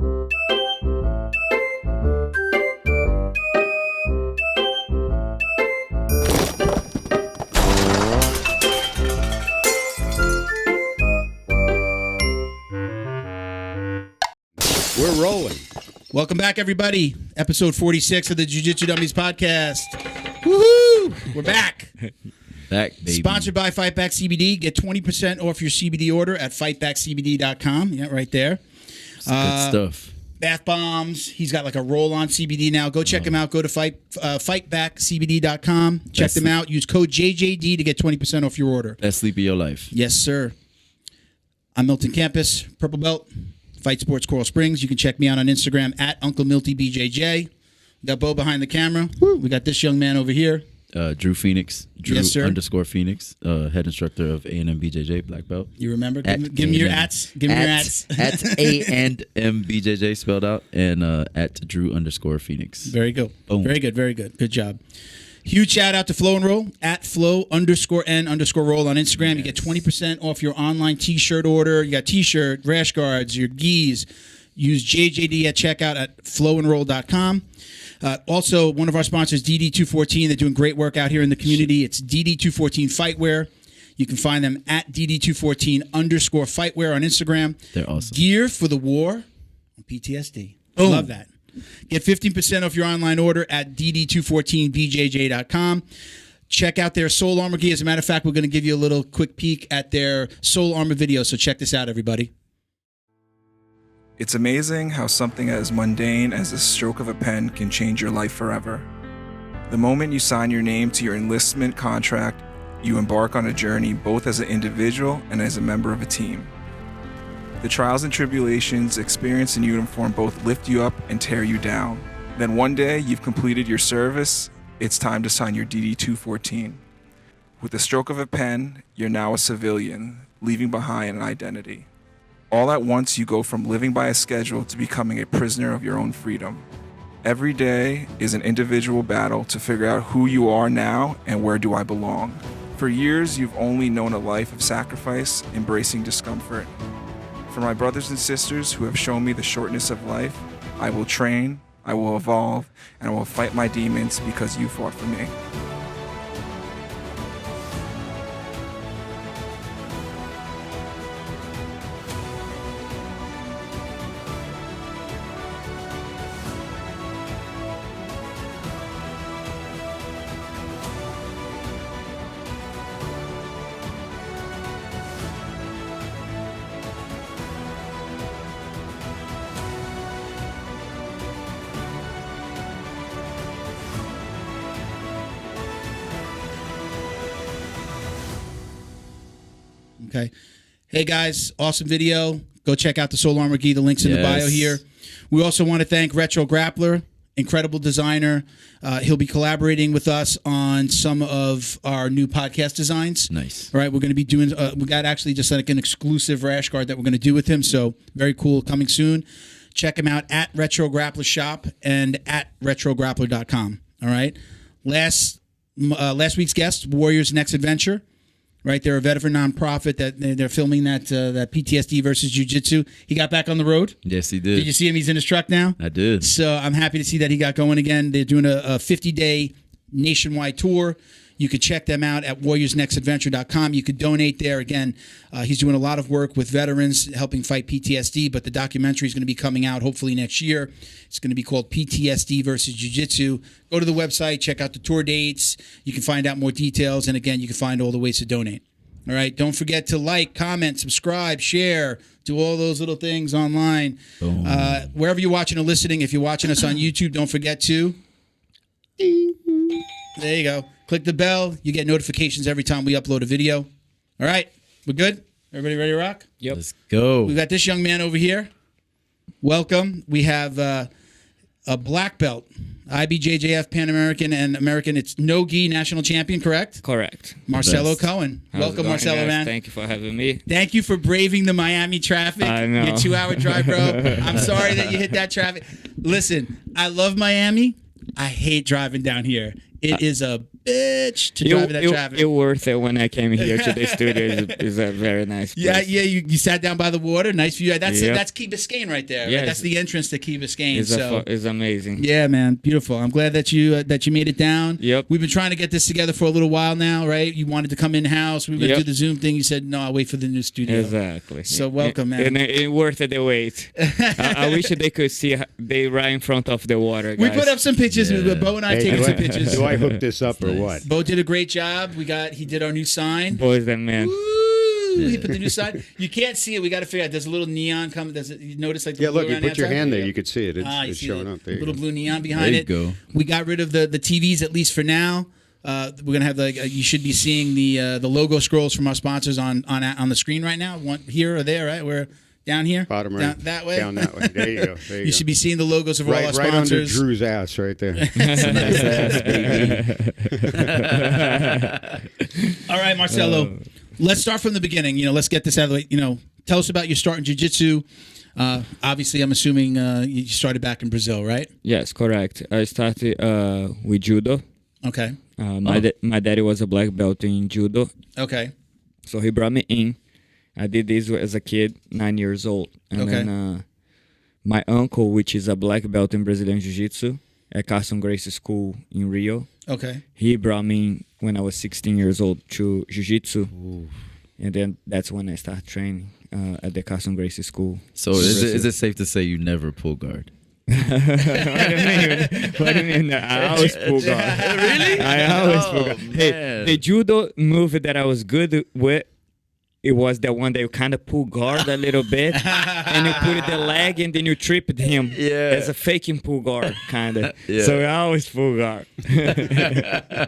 We're rolling. Welcome back, everybody. Episode 46 of the Jiu-Jitsu Dummies podcast. Woohoo! We're back. Back, baby. Sponsored by Fightback CBD. Get 20% off your CBD order at fightbackcbd.com. Yeah, right there. Good stuff. Bath bombs. He's got like a roll-on CBD now. Go check him out. Go to fightbackcbd.com. Check them out. Use code JJD to get 20% off your order. Best sleep of your life. Yes, sir. I'm Milton Campus, purple belt. Fight Sports Coral Springs. You can check me out on Instagram at Uncle Milty BJJ. We got Bo behind the camera. Woo. We got this young man over here. Drew Phoenix. Drew yes, sir. _ Phoenix. Head instructor of A&M BJJ, black belt. You remember? Give me your ats. Give me your ats. At A&M BJJ spelled out, and at Drew _ Phoenix. Very good. Boom. Very good. Very good. Good job. Huge shout out to Flow and Roll at Flow _N_ Roll on Instagram. Yes. You get 20% off your online t-shirt order. You got t-shirt, rash guards, your Ghees. Use JJD at checkout at flowandroll.com. Also, one of our sponsors, DD214. They're doing great work out here in the community. It's DD214 Fightwear. You can find them at DD214 _ Fightwear on Instagram. They're awesome. Gear for the war on PTSD. Boom. Love that. Get 15% off your online order at dd214bjj.com. Check out their Soul Armor gear. As a matter of fact, we're going to give you a little quick peek at their Soul Armor video. So check this out, everybody. It's amazing how something as mundane as the stroke of a pen can change your life forever. The moment you sign your name to your enlistment contract, you embark on a journey both as an individual and as a member of a team. The trials and tribulations experienced in uniform both lift you up and tear you down. Then one day you've completed your service, it's time to sign your DD214. With the stroke of a pen, you're now a civilian, leaving behind an identity. All at once you go from living by a schedule to becoming a prisoner of your own freedom. Every day is an individual battle to figure out who you are now and where do I belong. For years you've only known a life of sacrifice, embracing discomfort. For my brothers and sisters who have shown me the shortness of life, I will train, I will evolve, and I will fight my demons because you fought for me. Okay. Hey, guys. Awesome video. Go check out the Soul Armor Ghee. The link's in the bio here. We also want to thank Retro Grappler, incredible designer. He'll be collaborating with us on some of our new podcast designs. Nice. All right. We're going to be doing, we got actually just like an exclusive rash guard that we're going to do with him. So very cool. Coming soon. Check him out at Retro Grappler Shop and at retrograppler.com. All right. Last week's guest, Warriors Next Adventure. Right, they're a veteran nonprofit that they're filming that PTSD versus Jiu-Jitsu. He got back on the road. Yes, he did. Did you see him? He's in his truck now. I did. So I'm happy to see that he got going again. They're doing a 50-day nationwide tour. You could check them out at warriorsnextadventure.com. You could donate there. Again, he's doing a lot of work with veterans, helping fight PTSD, but the documentary is going to be coming out hopefully next year. It's going to be called PTSD versus Jiu-Jitsu. Go to the website, check out the tour dates. You can find out more details, and again, you can find all the ways to donate. All right, don't forget to like, comment, subscribe, share, do all those little things online. Wherever you're watching or listening, if you're watching us on YouTube, don't forget to... There you go. Click the bell. You get notifications every time we upload a video. All right. We're good? Everybody ready to rock? Yep. Let's go. We got this young man over here. Welcome. We have a black belt, IBJJF Pan American and American. It's no Ghee national champion, correct? Correct. Marcelo Cohen. Welcome, Marcelo, guys? man. Thank you for having me. Thank you for braving the Miami traffic. I know. Your 2-hour drive, bro. I'm sorry that you hit that traffic. Listen, I love Miami. I hate driving down here. It is a bitch to drive in that traffic. It worth it when I came here to the studio. It's a very nice place. Yeah. You sat down by the water, nice view. That's Key Biscayne right there. Yeah, right? That's the entrance to Key Biscayne. It's amazing. Yeah, man, beautiful. I'm glad that you made it down. Yep. We've been trying to get this together for a little while now, right? You wanted to come in house. We were gonna do the Zoom thing. You said no, I'll wait for the new studio. Exactly. So welcome, man. And it worth the wait. I wish they could see they right in front of the water. We Guys. put up some pictures. Yeah. Bo and I taking some pictures. Do I hook this up or what? Bo did a great job. He did our new sign. Boys and men. Woo! He put the new sign. You can't see it. We got to figure out. There's a little neon coming. You notice like the blue Look, you around the put your outside? hand there, you could see it. You It's see showing the up there. little blue neon behind There it. you go. We got rid of the TVs at least for now. We're gonna have you should be seeing the logo scrolls from our sponsors on the screen right now. One here or there, right? We're down here, Bottom down, right, that way. down that way. There you go. There you You go. should be seeing the logos of all our Right under sponsors. Drew's ass, right there. All right, Marcelo. Let's start from the beginning. Let's get this out of the way. Tell us about your start in jiu-jitsu. Obviously, I'm assuming you started back in Brazil, right? Yes, correct. I started with judo. Okay. My daddy was a black belt in judo, Okay. so he brought me in. I did this as a kid, 9 years old, and then my uncle, which is a black belt in Brazilian Jiu-Jitsu at Carson Gracie School in Rio, Okay. he brought me in when I was 16 years old to Jiu-Jitsu, and then that's when I started training at the Carson Gracie School. So is it safe to say you never pull guard? What do you mean? I always pull guard. Really? I always pull Oh, guard. Hey, man. the judo move that I was good with, it was the one that you kind of pull guard a little bit, and you put the leg, and then you tripped him. Yeah. As a faking pull guard, kind of. Yeah. So I always pull guard.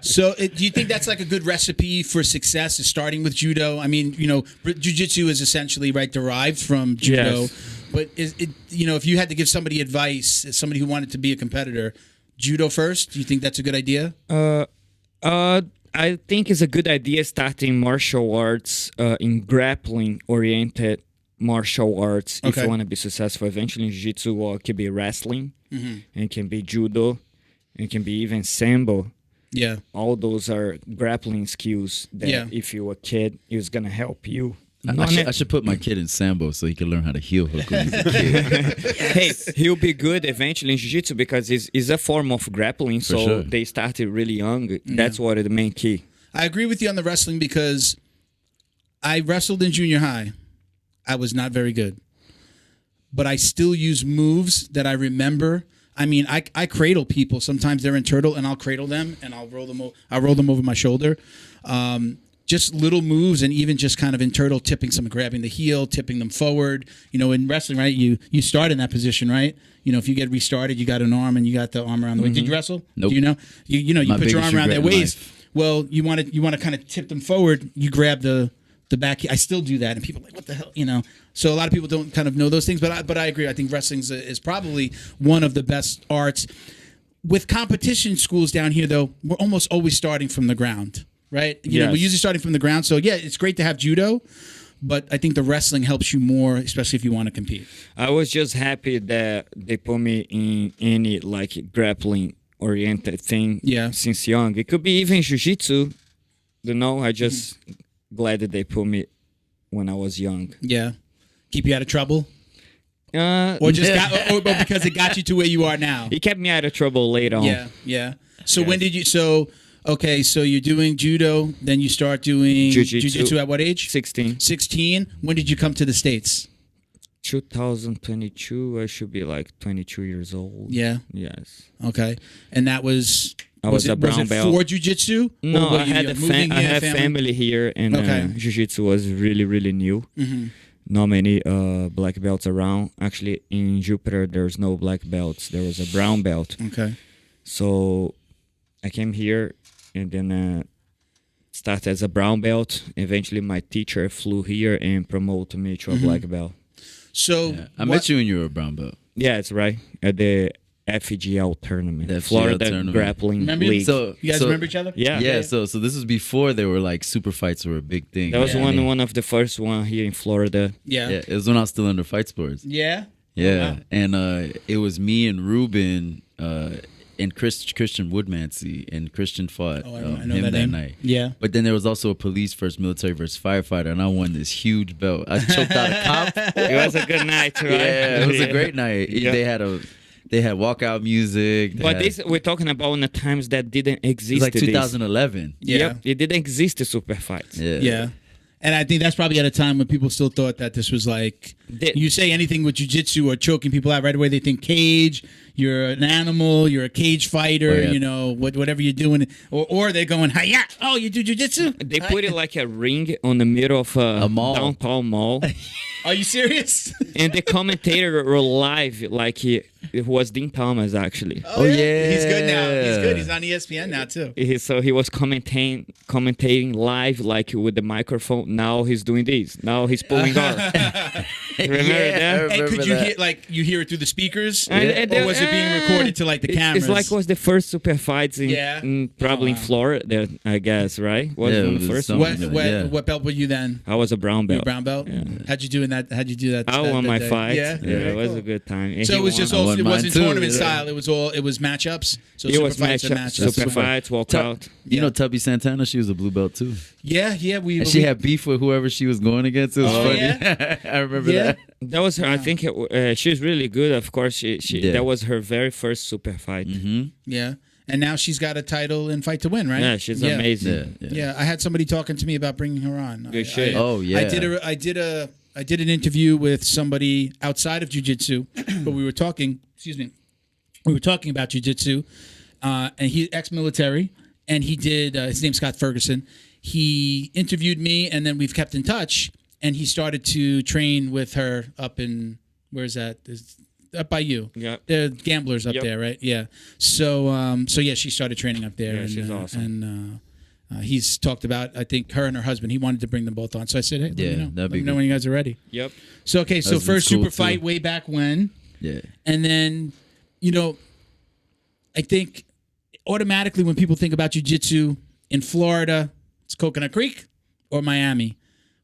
So, do you think that's like a good recipe for success? Is starting with judo? I mean, jiu-jitsu is essentially derived from judo. Yes. But is it? If you had to give somebody advice, as somebody who wanted to be a competitor, judo first. Do you think that's a good idea? I think it's a good idea starting martial arts in grappling-oriented martial arts if Okay. you want to be successful eventually in jiu-jitsu, or it could be wrestling, and it can be judo, and it can be even sambo. Yeah. All those are grappling skills that if you're a kid, it's going to help you. I should put my kid in sambo so he can learn how to heel hook when he's a kid. Hey, he'll be good eventually in jiu-jitsu because it's a form of grappling, so sure. they started really young. That's what the main key. I agree with you on the wrestling because I wrestled in junior high. I was not very good, but I still use moves that I remember. I mean, I cradle people. Sometimes they're in turtle, and I'll cradle them, and I'll roll them over my shoulder. Just little moves, and even just kind of in turtle, tipping some, grabbing the heel, tipping them forward. In wrestling, right? You start in that position, right? If you get restarted, you got an arm, and you got the arm around the waist. Did you wrestle? Nope. Do you know? You My put your biggest arm around their regret in waist. Well, you want to kind of tip them forward. You grab the back. I still do that, and people are like, what the hell, So a lot of people don't kind of know those things, but I agree. I think wrestling is probably one of the best arts. With competition schools down here, though, we're almost always starting from the ground, right? We're usually starting from the ground. So yeah, it's great to have judo, but I think the wrestling helps you more, especially if you want to compete. I was just happy that they put me in any grappling oriented thing since young. It could be even jiu-jitsu, I just glad that they put me when I was young. Yeah. Keep you out of trouble? Or or because it got you to where you are now? It kept me out of trouble later on. Yeah. So when did you, so you're doing judo, then you start doing jiu-jitsu at what age? 16. 16. When did you come to the States? 2022, I should be 22 years old. Yeah. Yes. Okay. And that was... I was a brown was it belt. for jiu-jitsu? No, Or I had family here, and jiu-jitsu was really, really new. Mm-hmm. Not many black belts around. Actually, in Jupiter, there's no black belts. There was a brown belt. Okay. So I came here and then started as a brown belt. Eventually, my teacher flew here and promoted me to a black belt. So I met you when you were a brown belt. Yeah, it's right. At the FEGL tournament. The FEGL Florida tournament. Grappling Remember League. So you guys remember each other? Yeah. Yeah, so this was before they were super fights were a big thing. That was one of the first one here in Florida. Yeah. Yeah, it was when I was still under Fight Sports. Yeah? Yeah, Wow. and it was me and Ruben and Christian Woodmansey, and Christian fought Oh, I know him that that name. night. Yeah. But then there was also a police versus military versus firefighter, and I won this huge belt. I choked out a cop. It was a good night, right? Yeah, it was a great night. Yeah. They had walkout music. But this we're talking about in the times that didn't it exist. was like this. 2011. Yeah. Yep, it didn't exist the super fights. Yeah. Yeah. And I think that's probably at a time when people still thought that this was like, The- you say anything with jiu-jitsu or choking people out, right away they think cage, you're an animal, you're a cage fighter, Oh, yeah. you know, whatever you're doing. Or they're going, hi-ya, oh, you do jiu-jitsu? They put it like a ring on the middle of a mall. downtown mall, Are you serious? and the commentator were live, like it was Dean Thomas actually. Oh, yeah. He's good now. He's good. He's on ESPN now, too. So he was commentating live, like with the microphone. Now he's doing this. Now he's pulling off. Remember Yeah, that? I And could remember you that. hear, like, you hear it through the speakers? And Or was it being recorded to, like, the cameras? It's like was the first super fights in, Yeah. probably in wow. Florida, I guess, right? Was Yeah, one it of the was first something one? What, Yeah. what belt were you then? I was a brown You were belt. brown belt? Yeah. How'd you do in that? How'd you do that? I that- won that my day? fight. Yeah, Yeah, Very it was cool. a good time. And So he it was won. just I all. won It mine wasn't too, tournament yeah. style. It was matchups. So It super was fights and matchup, matchups. super fights, walkout. You know Tubby Santana? She was a blue belt too. Yeah. And she had beef with whoever she was going against. It was Oh, funny. yeah? I remember Yeah. that. That was her. I think she's really good. Of course, she Yeah. that was her very first super fight. Mm-hmm. Yeah, and now she's got a title in Fight to Win, right? Yeah, she's amazing. Yeah, I had somebody talking to me about bringing her on. Good shit. Oh, yeah. I did an interview with somebody outside of jiu-jitsu, but we were talking. Excuse me. We were talking about jiu-jitsu, and he's ex-military, and he did. His name's Scott Ferguson. He interviewed me, and then we've kept in touch. And he started to train with her up in where's that? Up by you. Yeah. The gamblers up Yep. there, right? Yeah. So yeah, she started training up there. Yeah, and, she's awesome. And he's talked about, I think, her and her husband. He wanted to bring them both on. So I said, hey, let Yeah, me know. that'd Let be me know good. when you guys are ready. Yep. So okay, so Husband's first cool, super too. fight way back when, Yeah. and then I think automatically when people think about jiu-jitsu in Florida, it's Coconut Creek or Miami.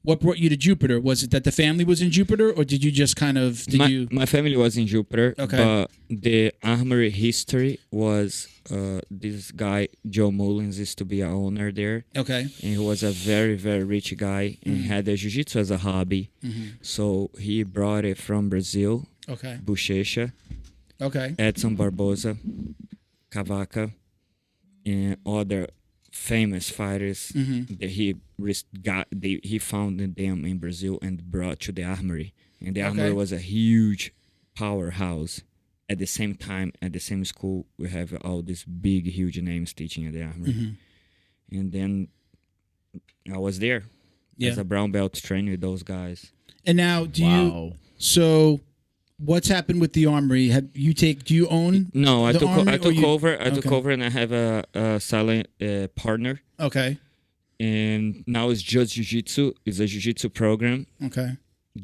What brought you to Jupiter? Was it that the family was in Jupiter, or did you just kind of My family was in Jupiter, Okay. but the Armory history was this guy Joe Mullins used to be an owner there, Okay. and he was a very very rich guy and had the jiu-jitsu as a hobby. So he brought it from Brazil, Okay. Bochecha, Okay. Edson Barboza, Cavaca, and other famous fighters that he founded them in Brazil and brought to the Armory. And the Armory was a huge powerhouse. At the same time, at the same school, we have all these big, huge names teaching at the Armory. And then I was there as a brown belt training with those guys. And now, do Wow. you? So, what's happened with the Armory? Do you own? No, I the took Armory, or over. I took Okay. over, and I have a silent partner. Okay. And now it's just jiu-jitsu. It's a jiu-jitsu program, Okay.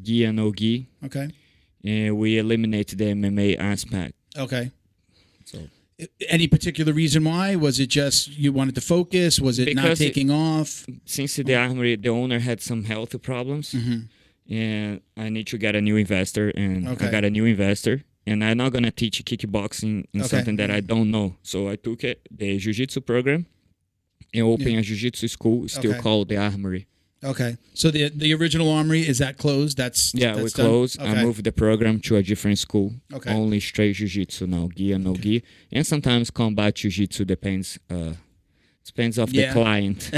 Ghee and no Ghee. Okay. And we eliminated the MMA aspect. Okay. So Any particular reason why? Was it just you wanted to focus? Was it not Because taking off? since the Armory, the owner had some health problems, and I need to get a new investor, and Okay. I got a new investor. And I'm not gonna teach kickboxing in Okay. something that I don't know. So I took the jiu-jitsu program, and opened a jiu-jitsu school, still Okay. called the Armory. Okay. So the original Armory, is that closed? That's Yeah, that's we done? closed. Okay. I moved the program to a different school. Okay. Only straight jiu-jitsu now, Ghee and no Ghee. And sometimes combat jiu-jitsu depends of the Yeah. client.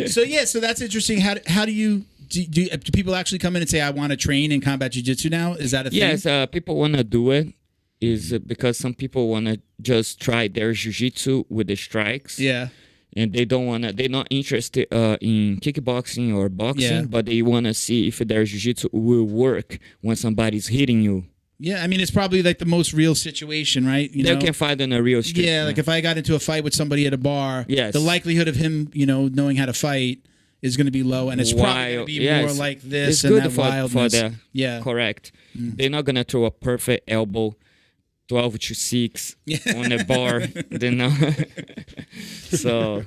So that's interesting. How do you do people actually come in and say, I want to train in combat jiu-jitsu now? Is that a thing? Yes, people want to do it is because some people want to just try their jiu-jitsu with the strikes. Yeah. And they don't want to, they're not interested in kickboxing or boxing, Yeah. but they want to see if their jiu-jitsu will work when somebody's hitting you. Yeah, I mean, it's probably like the most real situation, right? You They know? can fight in a real street. Yeah, like if I got into a fight with somebody at a bar, Yes. the likelihood of him, knowing how to fight is going to be low, and it's probably going to be more like this It's and good that for wildness. the Yeah. correct. They're not gonna throw a perfect elbow, 12-6 on a bar. They're not. So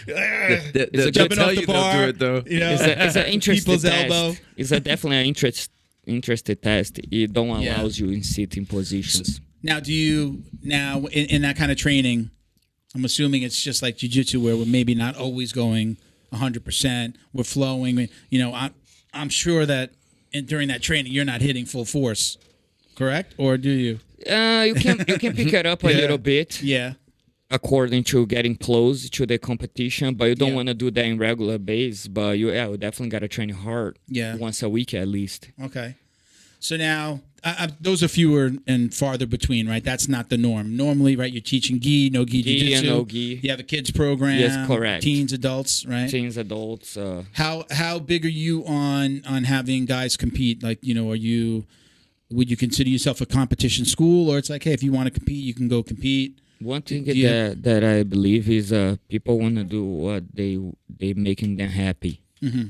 They'll jumping tell off the you they'll bar, do it though. it's an interesting People's test. elbow. It's definitely an interested test. It don't Yeah. allows you in sitting positions. Now, do you in that kind of training? I'm assuming it's just like jiu-jitsu where we're maybe not always going 100%. We're flowing. You know, I'm sure that during that training you're not hitting full force, correct? Or do you? You can pick it up a little bit. Yeah. According to getting close to the competition, but you don't Yeah. want to do that in regular base. But you definitely got to train hard. Yeah. Once a week at least. Okay. So now, those are fewer and farther between, right? That's not the norm. Normally, right, you're teaching Ghee, no Ghee Ghee jiu-jitsu. and no Ghee. You have a kids program. Yes, correct. Teens, adults, right? Teens, adults. How big are you on having guys compete? Like, you know, would you consider yourself a competition school, or it's like, hey, if you want to compete, you can go compete? One thing that I believe is people want to do what they making them happy. Mm-hmm.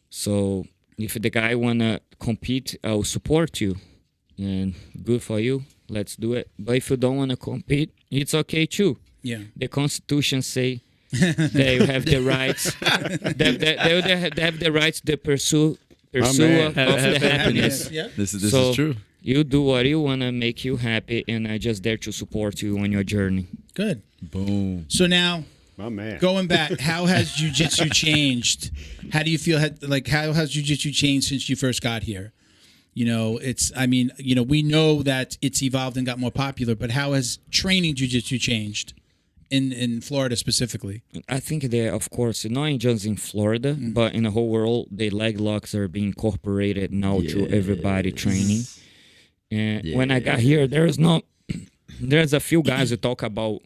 So if the guy wanna compete, I'll support you, and good for you. Let's do it. But if you don't wanna compete, it's okay too. Yeah. The Constitution say that you have the rights. They have the rights to pursue of the happiness. Yeah. This So, is true. You do what you wanna make you happy, and I just there to support you on your journey. Good. Boom. So now, My man. going back, how has jiu-jitsu changed? How do you feel? How has jiu-jitsu changed since you first got here? You know, we know that it's evolved and got more popular, but how has training jiu-jitsu changed in Florida specifically? I think that, of course, not just in Florida, but in the whole world, the leg locks are being incorporated now to everybody training. And when I got here, there's a few guys who talk about.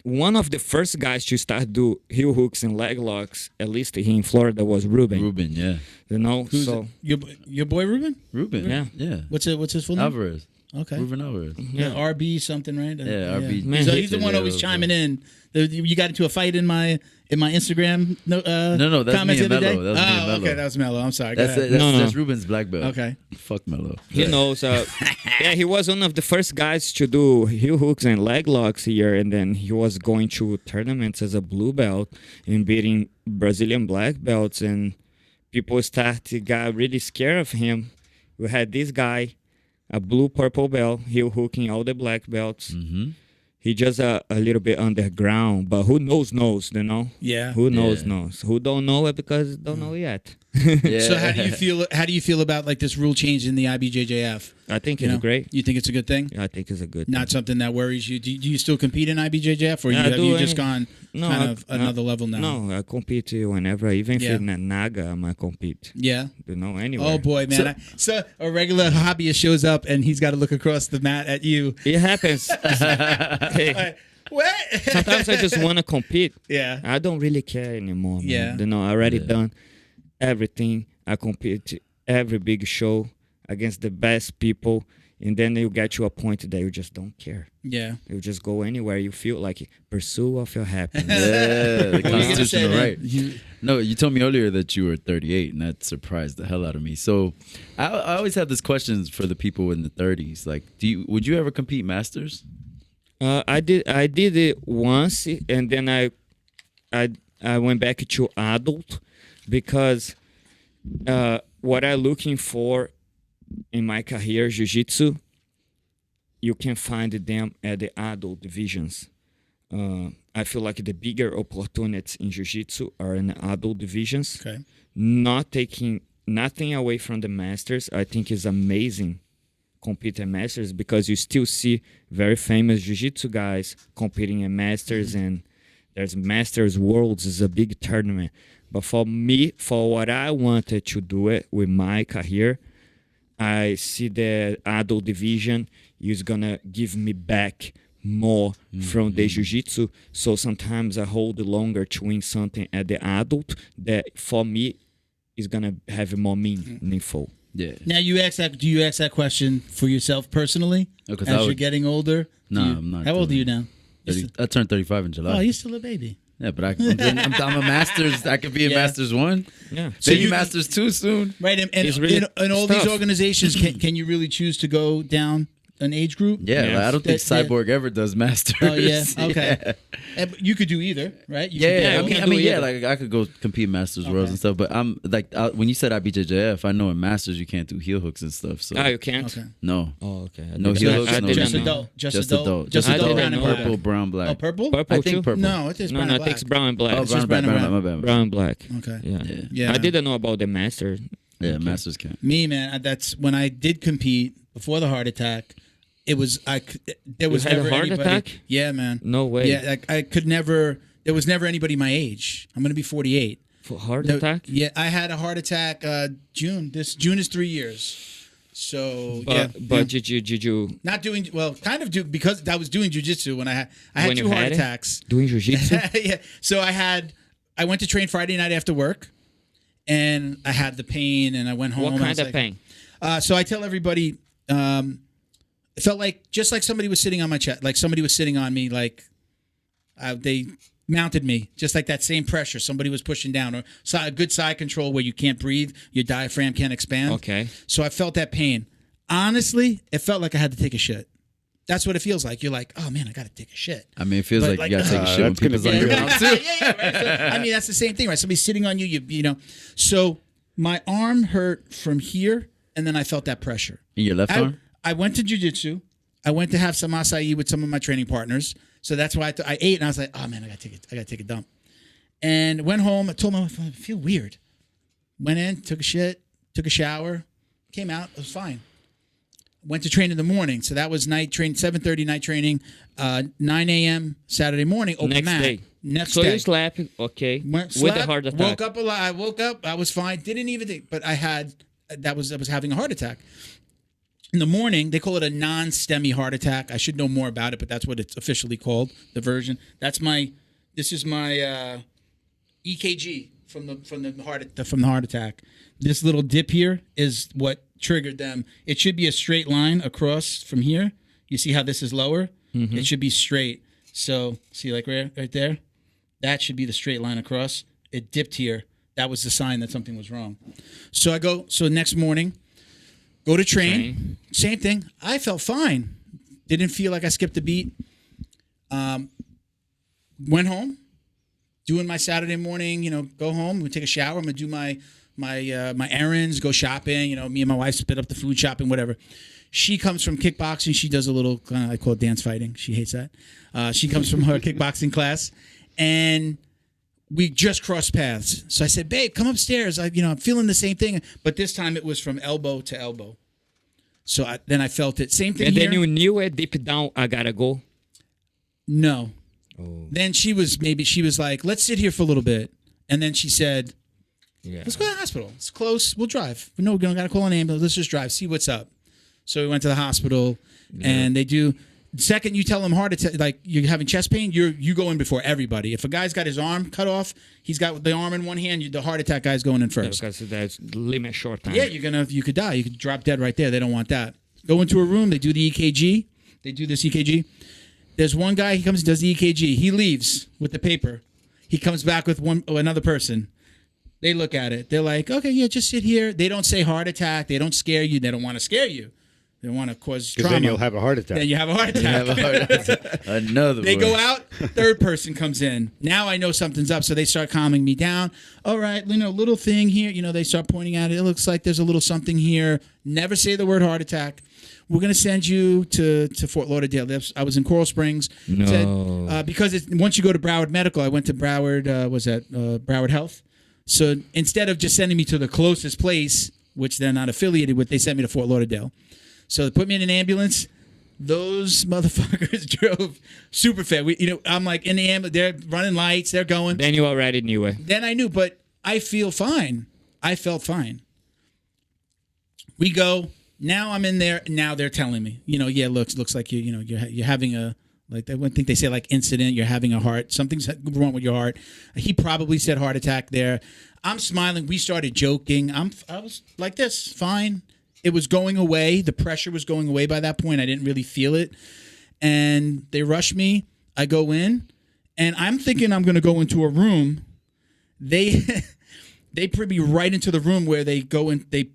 One of the first guys to start do heel hooks and leg locks, at least here in Florida, was Ruben. Ruben, yeah. You know, Who's so your boy Ruben? Ruben, Yeah. What's his full name? Alvarez. Okay. Ruben Alvarez. Yeah, RB something, right? Yeah, RB. Man, He's the one always chiming in. You got into a fight in my Instagram No, that's comments me and the other day? Mello. That was me and Mello. Okay, that was Mello. I'm sorry. Go That's ahead. that's Ruben's black belt. Okay. Fuck Mello. he knows. He was one of the first guys to do heel hooks and leg locks here, and then he was going to tournaments as a blue belt and beating Brazilian black belts, and people got really scared of him. We had this guy, a blue purple belt, heel hooking all the black belts. Mm-hmm. He just a little bit underground, but who knows, you know? Yeah. Who knows. Who don't know it because don't know yet. Yeah. So how do you feel about like this rule change in the IBJJF? I think You it's know? great. You think it's a good thing? I think it's a good Not something that worries you. Do you still compete in IBJJF, or Yeah, I have do you just any- gone No, kind of another level now? No, I compete whenever. Even if Yeah. it's Naga, I might compete. Yeah. You know, anywhere. Oh boy, man! So a regular hobbyist shows up and he's got to look across the mat at you. It happens. Hey, What? sometimes I just want to compete. Yeah. I don't really care anymore, man. Yeah. You know, I already done everything. I compete every big show against the best people, and then you get to a point that you just don't care. Yeah. You just go anywhere you feel like it. Pursue of your happiness. Yeah, the What are you gonna say, constitutional man? right. No, you told me earlier that you were 38, and that surprised the hell out of me. So, I always have this question for the people in the 30s. Like, would you ever compete masters? I did it once, and then I went back to adult because what I'm looking for in my career, jiu-jitsu, you can find them at the adult divisions. I feel like the bigger opportunities in jiu-jitsu are in the adult divisions. Okay. Not taking nothing away from the masters. I think it's amazing compete at masters because you still see very famous jiu-jitsu guys competing at masters, and there's masters worlds is a big tournament. But for me, for what I wanted to do it with my career, I see the adult division is gonna give me back more from the jiu-jitsu. So sometimes I hold longer to win something at the adult that for me is gonna have more meaningful. Yeah. Now do you ask that question for yourself personally? Because as you're getting older? No, I'm not How old are doing you now? I turned 35 in July. Oh, you're still a baby. Yeah, but I'm a master's. I could be a Yeah. master's 1. Yeah. So you- you masters 2 soon. Right, and It's really in all these tough. organizations, can you really choose to go down an age group. Yeah, Yes. like, I don't think That- Cyborg ever does masters. Oh yeah, okay. But you could do either, right? You could Yeah, do I both. mean, yeah, like I could go compete Masters Worlds and stuff, but I'm like, when you said IBJJF, I know in Masters you can't do heel hooks and stuff. So You can't. Okay. no, Oh, okay. I no didn't- heel I hooks, no didn't Just know. adult. Just just adult. adult, Just I adult. didn't Brown and know. purple, black. brown, black. Oh, purple? Purple I think too? purple. No, it is No, brown no, and I black. think it's brown and black. Oh, It's brown, just black, brown and brown, black. my bad. Brown and black. Okay. Yeah. Yeah. I didn't know about the master. Yeah, Masters can't. Me, man, that's when I did compete before the heart attack. It was there was had a never heart anybody. attack? Yeah, man. No way. Yeah, I could never. There was never anybody my age. I'm gonna be 48. For heart No, attack? Yeah, I had a heart attack. June. This June is 3 years. So yeah, But yeah. did you Not doing well. Kind of do because I was doing jiu-jitsu when I had When you two heart had it? attacks. doing jiu-jitsu? Yeah. So I went to train Friday night after work, and I had the pain, and I went home. What and I kind was of like- pain? So I tell everybody, it felt like just like somebody was sitting on my chest, like somebody was sitting on me, like they mounted me, just like that same pressure. Somebody was pushing down, or a good side control where you can't breathe, your diaphragm can't expand. Okay. So I felt that pain. Honestly, it felt like I had to take a shit. That's what it feels like. You're like, oh man, I got to take a shit. I mean, it feels But, like you gotta take a shit when that's gonna people's on be your really- mouth too. Right? So, I mean, that's the same thing, right? Somebody's sitting on you, you know. So my arm hurt from here, and then I felt that pressure. In your left arm? I went to jiu-jitsu. I went to have some acai with some of my training partners. So that's why I ate, and I was like, oh man, I gotta take a dump. And went home. I told my wife, I feel weird. Went in, took a shit, took a shower, came out. It was fine. Went to train in the morning. So that was night train, 7:30 night training, 9 a.m. Saturday morning, open Next mat. day. Next So day. you slept, okay, Went, with the slept, heart attack. Woke up alive. I woke up. I was fine. Didn't even think, but I was having a heart attack. In the morning, they call it a non-STEMI heart attack. I should know more about it, but that's what it's officially called, the version. This is my EKG from the heart attack. This little dip here is what triggered them. It should be a straight line across from here. You see how this is lower? Mm-hmm. It should be straight. So see, like right there, that should be the straight line across. It dipped here. That was the sign that something was wrong. So next morning, go to train. Same thing. I felt fine. Didn't feel like I skipped a beat. Went home, doing my Saturday morning. Go home. We take a shower. I'm gonna do my errands. Go shopping. Me and my wife split up the food shopping. Whatever. She comes from kickboxing. She does a little. I call it dance fighting. She hates that. She comes from her kickboxing class, and we just crossed paths. So I said, "Babe, come upstairs. I'm feeling the same thing, but this time it was from elbow to elbow." So then I felt it. Same thing And here. then you knew it deep down, I gotta go. No. Oh. Then she was like, "Let's sit here for a little bit," and then she said, Yeah. "Let's go to the hospital. It's close. We'll drive. No, we don't got to call an ambulance. Let's just drive. See what's up." So we went to the hospital, and they do. The second you tell them heart attack, like you're having chest pain, you go in before everybody. If a guy's got his arm cut off, he's got the arm in one hand. The heart attack guy's going in first. Because that's limit short time. Yeah, you could die. You could drop dead right there. They don't want that. Go into a room. They do the EKG. They do this EKG. There's one guy. He comes and does the EKG. He leaves with the paper. He comes back with another person. They look at it. They're like, "Okay, yeah, just sit here." They don't say heart attack. They don't scare you. They don't want to scare you. They want to cause Because trauma. then you'll have a heart attack. Then you have a heart attack. Another They one. go out, third person comes in. Now I know something's up, so they start calming me down. All right, little thing here. They start pointing at it. It looks like there's a little something here. Never say the word heart attack. We're going to send you to Fort Lauderdale. I was in Coral Springs. No. Said, because once you go to Broward Medical, I went to Broward, Broward Health. So instead of just sending me to the closest place, which they're not affiliated with, they sent me to Fort Lauderdale. So they put me in an ambulance. Those motherfuckers drove super fast. I'm like in the ambulance. They're running lights. They're going. Then you already knew it. Then I knew, but I feel fine. I felt fine. We go. Now I'm in there. Now they're telling me, yeah, looks like you're having a, like, I think they say like incident. You're having a heart. Something's wrong with your heart. He probably said heart attack there. I'm smiling. We started joking. I was like this, fine. It was going away. The pressure was going away by that point. I didn't really feel it. And they rush me. I go in, and I'm thinking I'm going to go into a room. They put me right into the room where they go in. They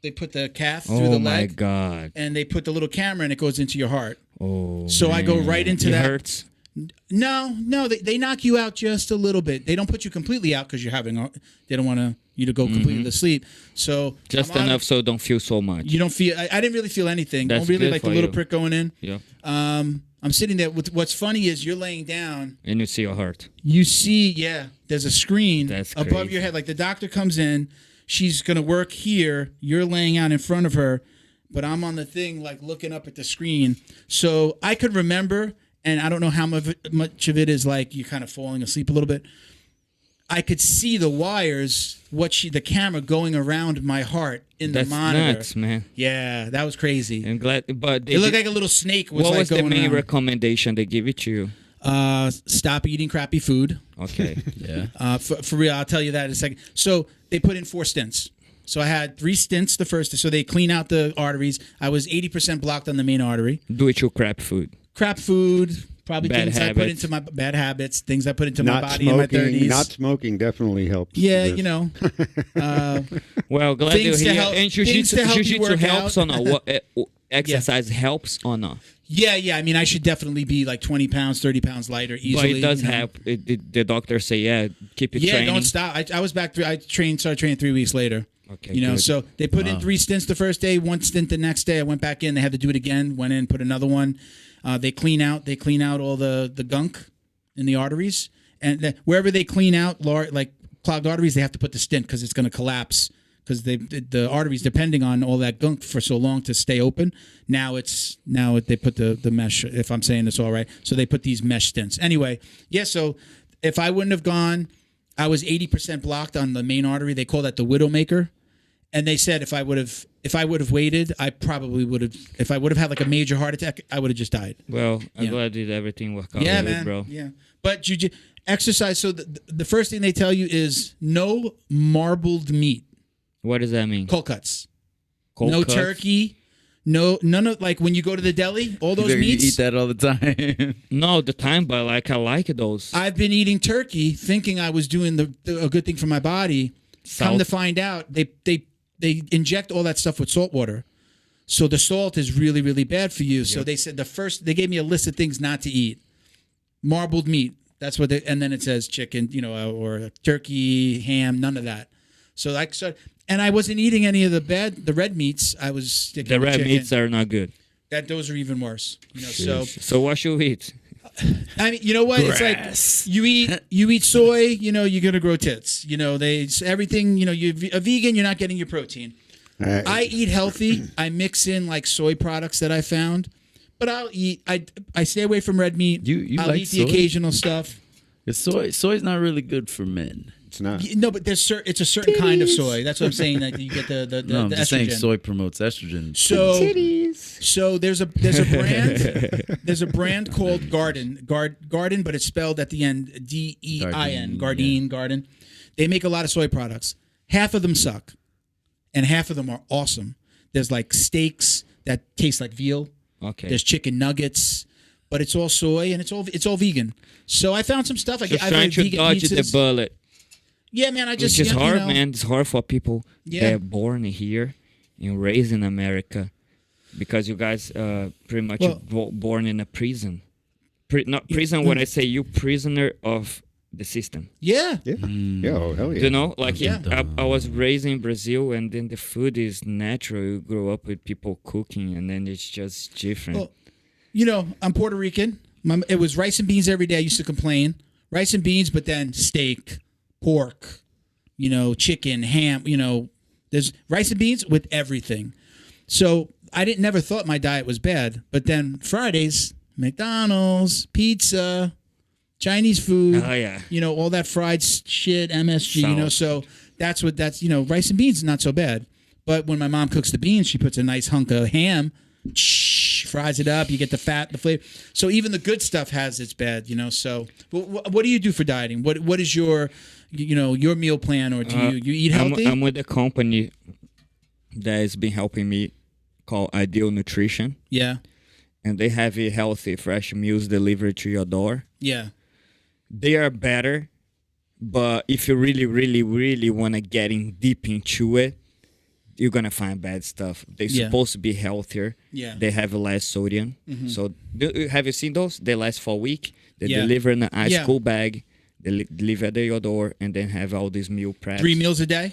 They put the cath through Oh the my leg, God. and they put the little camera, and it goes into your heart. Oh. So I go man. right into it that. Hurts. No, they knock you out just a little bit. They don't put you completely out because they don't want you to go completely to sleep. So Just I'm enough so don't feel so much. You don't feel. I didn't really feel anything. That's I don't really good like the for little you. prick going in. Yeah. I'm sitting there. What's funny is you're laying down. And you see your heart. You see, there's a screen That's above crazy. your head. Like the doctor comes in, she's gonna work here. You're laying out in front of her, but I'm on the thing, like looking up at the screen. So I could remember, and I don't know how much of it is like you kind of falling asleep a little bit. I could see the wires, the camera going around my heart in That's the monitor. nuts, man. Yeah, that was crazy. I'm glad, but It looked like a little snake was what like was the going main around. recommendation they give it to you? Stop eating crappy food. Okay. Yeah. For real, I'll tell you that in a second. So they put in 4 stents. So I had 3 stents the first. So they clean out the arteries. I was 80% blocked on the main artery. Do it your crap food. Crap food, probably Bad things I put habits. into my bad habits, things I put into my Not body in my smoking. 30s. Not smoking definitely helps. Yeah, this. you know. Well, glad Things to to hear. help- And things to help you jiu-jitsu work helps out. or not? What, exercise helps or not? Yeah. I mean, I should definitely be like 20 pounds, 30 pounds lighter But easily. it does you know. help. The doctors say, yeah, keep it Yeah, training. don't stop. I was back. I started training 3 weeks later. Okay, You know, good. so they put in 3 stints the first day, 1 stint the next day. I went back in. They had to do it again. Went in, put another one. They clean out all the gunk in the arteries, and wherever they clean out like clogged arteries, they have to put the stint because it's going to collapse because the arteries depending on all that gunk for so long to stay open. Now they put the mesh. If I'm saying this all right, so they put these mesh stints. Anyway, yeah. So if I wouldn't have gone, I was 80% blocked on the main artery. They call that the widowmaker. And they said if I would have waited, I probably would have. If I would have had like a major heart attack, I would have just died. Well, I'm Yeah. glad did everything work out Yeah, good, man. bro. Yeah, but exercise. So the first thing they tell you is no marbled meat, What does that mean? cold cuts, Cold no cuts? turkey, none of like when you go to the deli, all those You meats. eat that all the time. No, the time, but like I like those. I've been eating turkey, thinking I was doing a good thing for my body. Come Salt. to find out, they inject all that stuff with salt water. So the salt is really, really bad for you. So they said they gave me a list of things not to eat. Marbled meat. That's what and then it says chicken, or turkey, ham, none of that. So and I wasn't eating any of the red meats. I was sticking The with red chicken. meats are not good. Those are even worse. So what should we eat? I mean, you know what? Grass. It's like you eat soy, you're gonna grow tits. Everything. You're a vegan, you're not getting your protein. I eat healthy. I mix in like soy products that I found, but I'll eat. I stay away from red meat. You I'll like eat the soy? occasional stuff. Soy's not really good for men. It's not. No, but it's a certain kind of soy. That's what I'm saying. That you get the No, I'm the just estrogen. saying soy promotes estrogen. So there's a brand called Garden, but it's spelled at the end DEIN. Garden. They make a lot of soy products. Half of them suck, and half of them are awesome. There's like steaks that taste like veal. Okay. There's chicken nuggets, but it's all soy and it's all vegan. So I found some stuff. I've Just had trying to vegan dodge the pizzas. bullet. Yeah, man. I just Which is hard, know. man. It's hard for people Yeah. that are born here and raised in America, because you guys pretty much born in a prison. Not prison when I say you prisoner of the system. Yeah. Yeah. Yeah. Oh, hell yeah. You know, like Yeah. I was raised in Brazil, and then the food is natural. You grow up with people cooking, and then it's just different. Well, I'm Puerto Rican. It was rice and beans every day. I used to complain. Rice and beans, but then steak, pork, chicken, ham, there's rice and beans with everything. So I never thought my diet was bad. But then Fridays, McDonald's, pizza, Chinese food, Oh, yeah. all that fried shit, MSG, Salt. so that's rice and beans is not so bad. But when my mom cooks the beans, she puts a nice hunk of ham, fries it up, you get the fat, the flavor. So even the good stuff has its bad, so what do you do for dieting? What is your your meal plan, or do you eat healthy? I'm with a company that has been helping me called Ideal Nutrition, Yeah. and they have a healthy, fresh meals delivered to your door. Yeah. They are better, but if you really, really, really want to get in deep into it, you're gonna find bad stuff. They're Yeah. supposed to be healthier. Yeah. They have less sodium. So have you seen those? They last for a week. They Yeah. deliver in an ice Yeah. cool bag. They deliver at your door, and then have all these meal preps. 3 meals a day?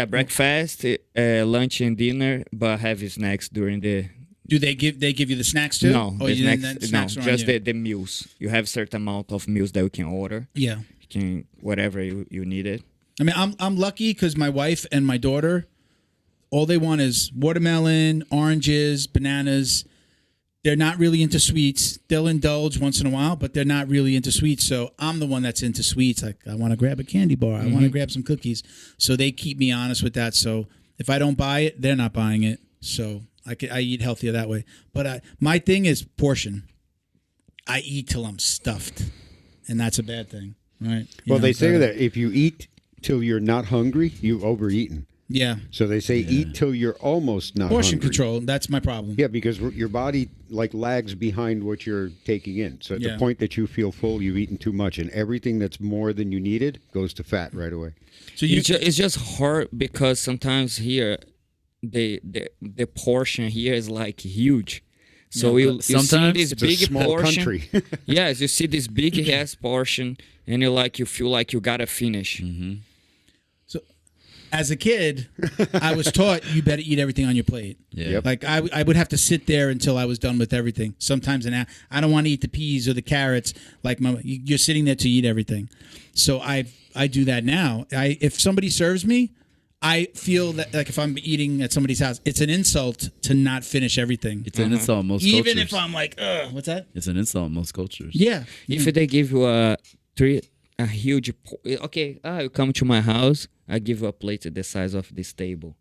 Breakfast, lunch, and dinner, but have snacks during the. Do they give you the snacks too? No, Oh, the you snacks, then no, snacks are on just you. the meals. You have certain amount of meals that you can order. Yeah. You can whatever you need it. I mean, I'm lucky because my wife and my daughter, all they want is watermelon, oranges, bananas. They're not really into sweets. They'll indulge once in a while, but they're not really into sweets. So I'm the one that's into sweets. Like, I want to grab a candy bar. I want to grab some cookies. So they keep me honest with that. So if I don't buy it, they're not buying it. So I eat healthier that way. But my thing is portion. I eat till I'm stuffed, and that's a bad thing, right? Well, they say that if you eat till you're not hungry, you've overeaten. Yeah. So they say eat till you're almost not Portion hungry. control. That's my problem. Yeah, because your body like lags behind what you're taking in. So at the point that you feel full, you've eaten too much, and everything that's more than you needed goes to fat right away. So It's just hard because sometimes here, the portion here is like huge. So you see sometimes this it's a big small portion. country. Yes, you see this big ass portion, and you feel like you gotta finish. So, as a kid, I was taught you better eat everything on your plate. Yeah. Yep. Like I would have to sit there until I was done with everything. Sometimes I don't want to eat the peas or the carrots. Like you're sitting there to eat everything. So I do that now. If somebody serves me, I feel that like if I'm eating at somebody's house, it's an insult to not finish everything. It's an insult in most Even cultures. if I'm like, what's that? It's an insult in most cultures. Yeah. If they give you a huge, you come to my house, I give you a plate the size of this table.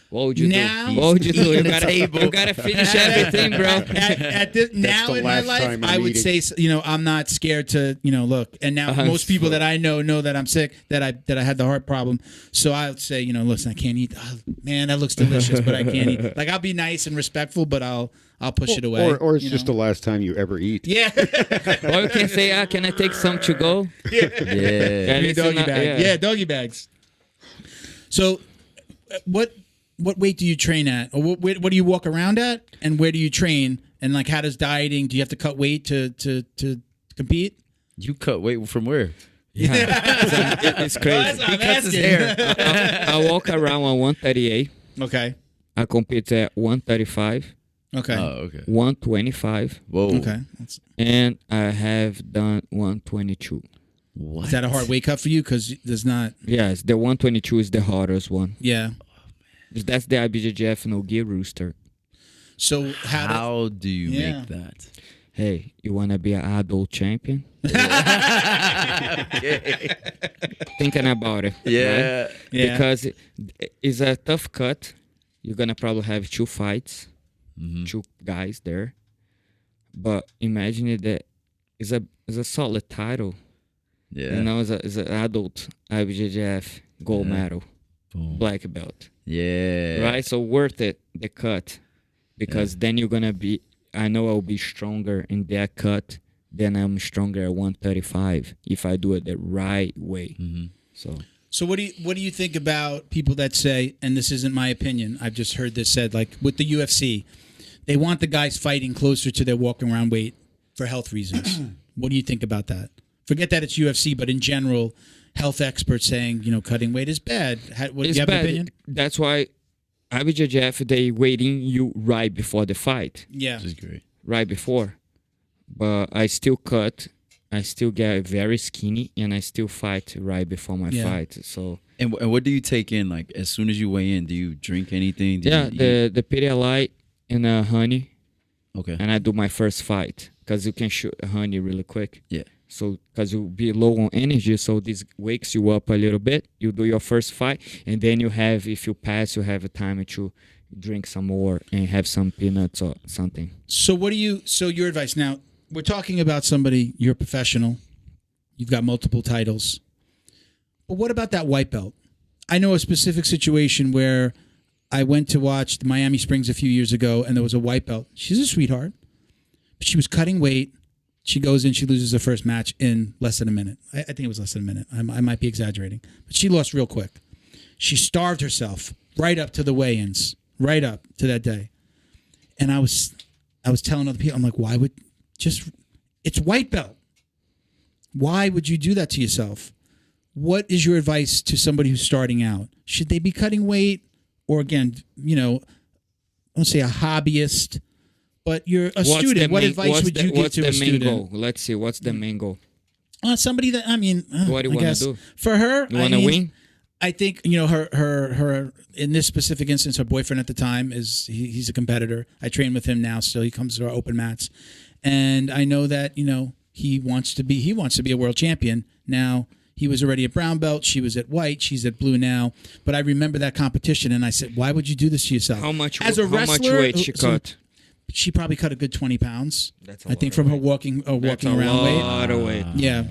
What would you Now- do? What would you do? You Table. gotta finish everything, bro. At this, now the in my last life, time I'm I would eating. say, I'm not scared to, look. And now most people that I know that I'm sick, that I had the heart problem. So I'll say, listen, I can't eat. Oh, man, that looks delicious, but I can't eat. Like I'll be nice and respectful, but I'll push it away. Or it's just the last time you ever eat. Yeah. Or you can say, can I take some to go? Yeah. And Maybe it's doggy not- bag. Yeah, doggy bags. So, what weight do you train at, or what do you walk around at, and where do you train, and like how does dieting? Do you have to cut weight to compete? You cut weight from where? Yeah. It's crazy. He cuts his hair. I walk around on 138. Okay. I compete at 135, Okay. Oh, okay. 125, Whoa. Okay. and I have done 122. What? Is that a hard weight cut for you? Because there's not. Yes, the 122 is the hardest one. Yeah. That's the IBJJF no Ghee rooster. So How do you Yeah. make that? Hey, you want to be an adult champion? Thinking about it. Yeah. Right? Yeah. Because it's a tough cut. You're going to probably have 2 fights, 2 guys there. But imagine it that it's a solid title. Yeah. You know, it's an adult IBJJF gold medal, Boom. black belt. Yeah. Right? So worth it, the cut. Because then you're going to be, I know I'll be stronger in that cut than I'm stronger at 135 if I do it the right way. So what do you think about people that say, and this isn't my opinion, I've just heard this said, like with the UFC, they want the guys fighting closer to their walking around weight for health reasons. What do you think about that? Forget that it's UFC, but in general, health experts saying, cutting weight is bad. Do you have an opinion? That's why IBJJF, they waiting you right before the fight. Yeah. Which is great. Right before. But I still cut. I still get very skinny, and I still fight right before my fight. So And what do you take in? Like, as soon as you weigh in, do you drink anything? Do you eat? the Pedialyte and honey, Okay. and I do my first fight because you can shoot honey really quick. Yeah. So because you'll be low on energy, so this wakes you up a little bit. You do your first fight, and then you have, if you pass, you have a time to drink some more and have some peanuts or something. So your advice now, we're talking about somebody, you're a professional, you've got multiple titles, but what about that white belt? I know a specific situation where I went to watch Miami Springs a few years ago, and there was a white belt. She's a sweetheart, but she was cutting weight. She goes in, she loses her first match in less than a minute. I think it was less than a minute. I might be exaggerating, but she lost real quick. She starved herself right up to the weigh-ins, right up to that day. And I was telling other people, I'm like, why would it's white belt. Why would you do that to yourself? What is your advice to somebody who's starting out? Should they be cutting weight? Or again, I won't say a hobbyist, but you're a student. What advice would you give to a student? Goal? Let's see. What's the main goal? Somebody that, what do you want to do? For her, you want to win? I think, her in this specific instance, her boyfriend at the time he's a competitor. I train with him now still. He comes to our open mats. And I know that, he wants to be a world champion. Now, he was already a brown belt. She was at white. She's at blue now. But I remember that competition, and I said, why would you do this to yourself? How much weight she cut? She probably cut a good 20 pounds. That's I think from her walking around weight. A lot of weight. Yeah.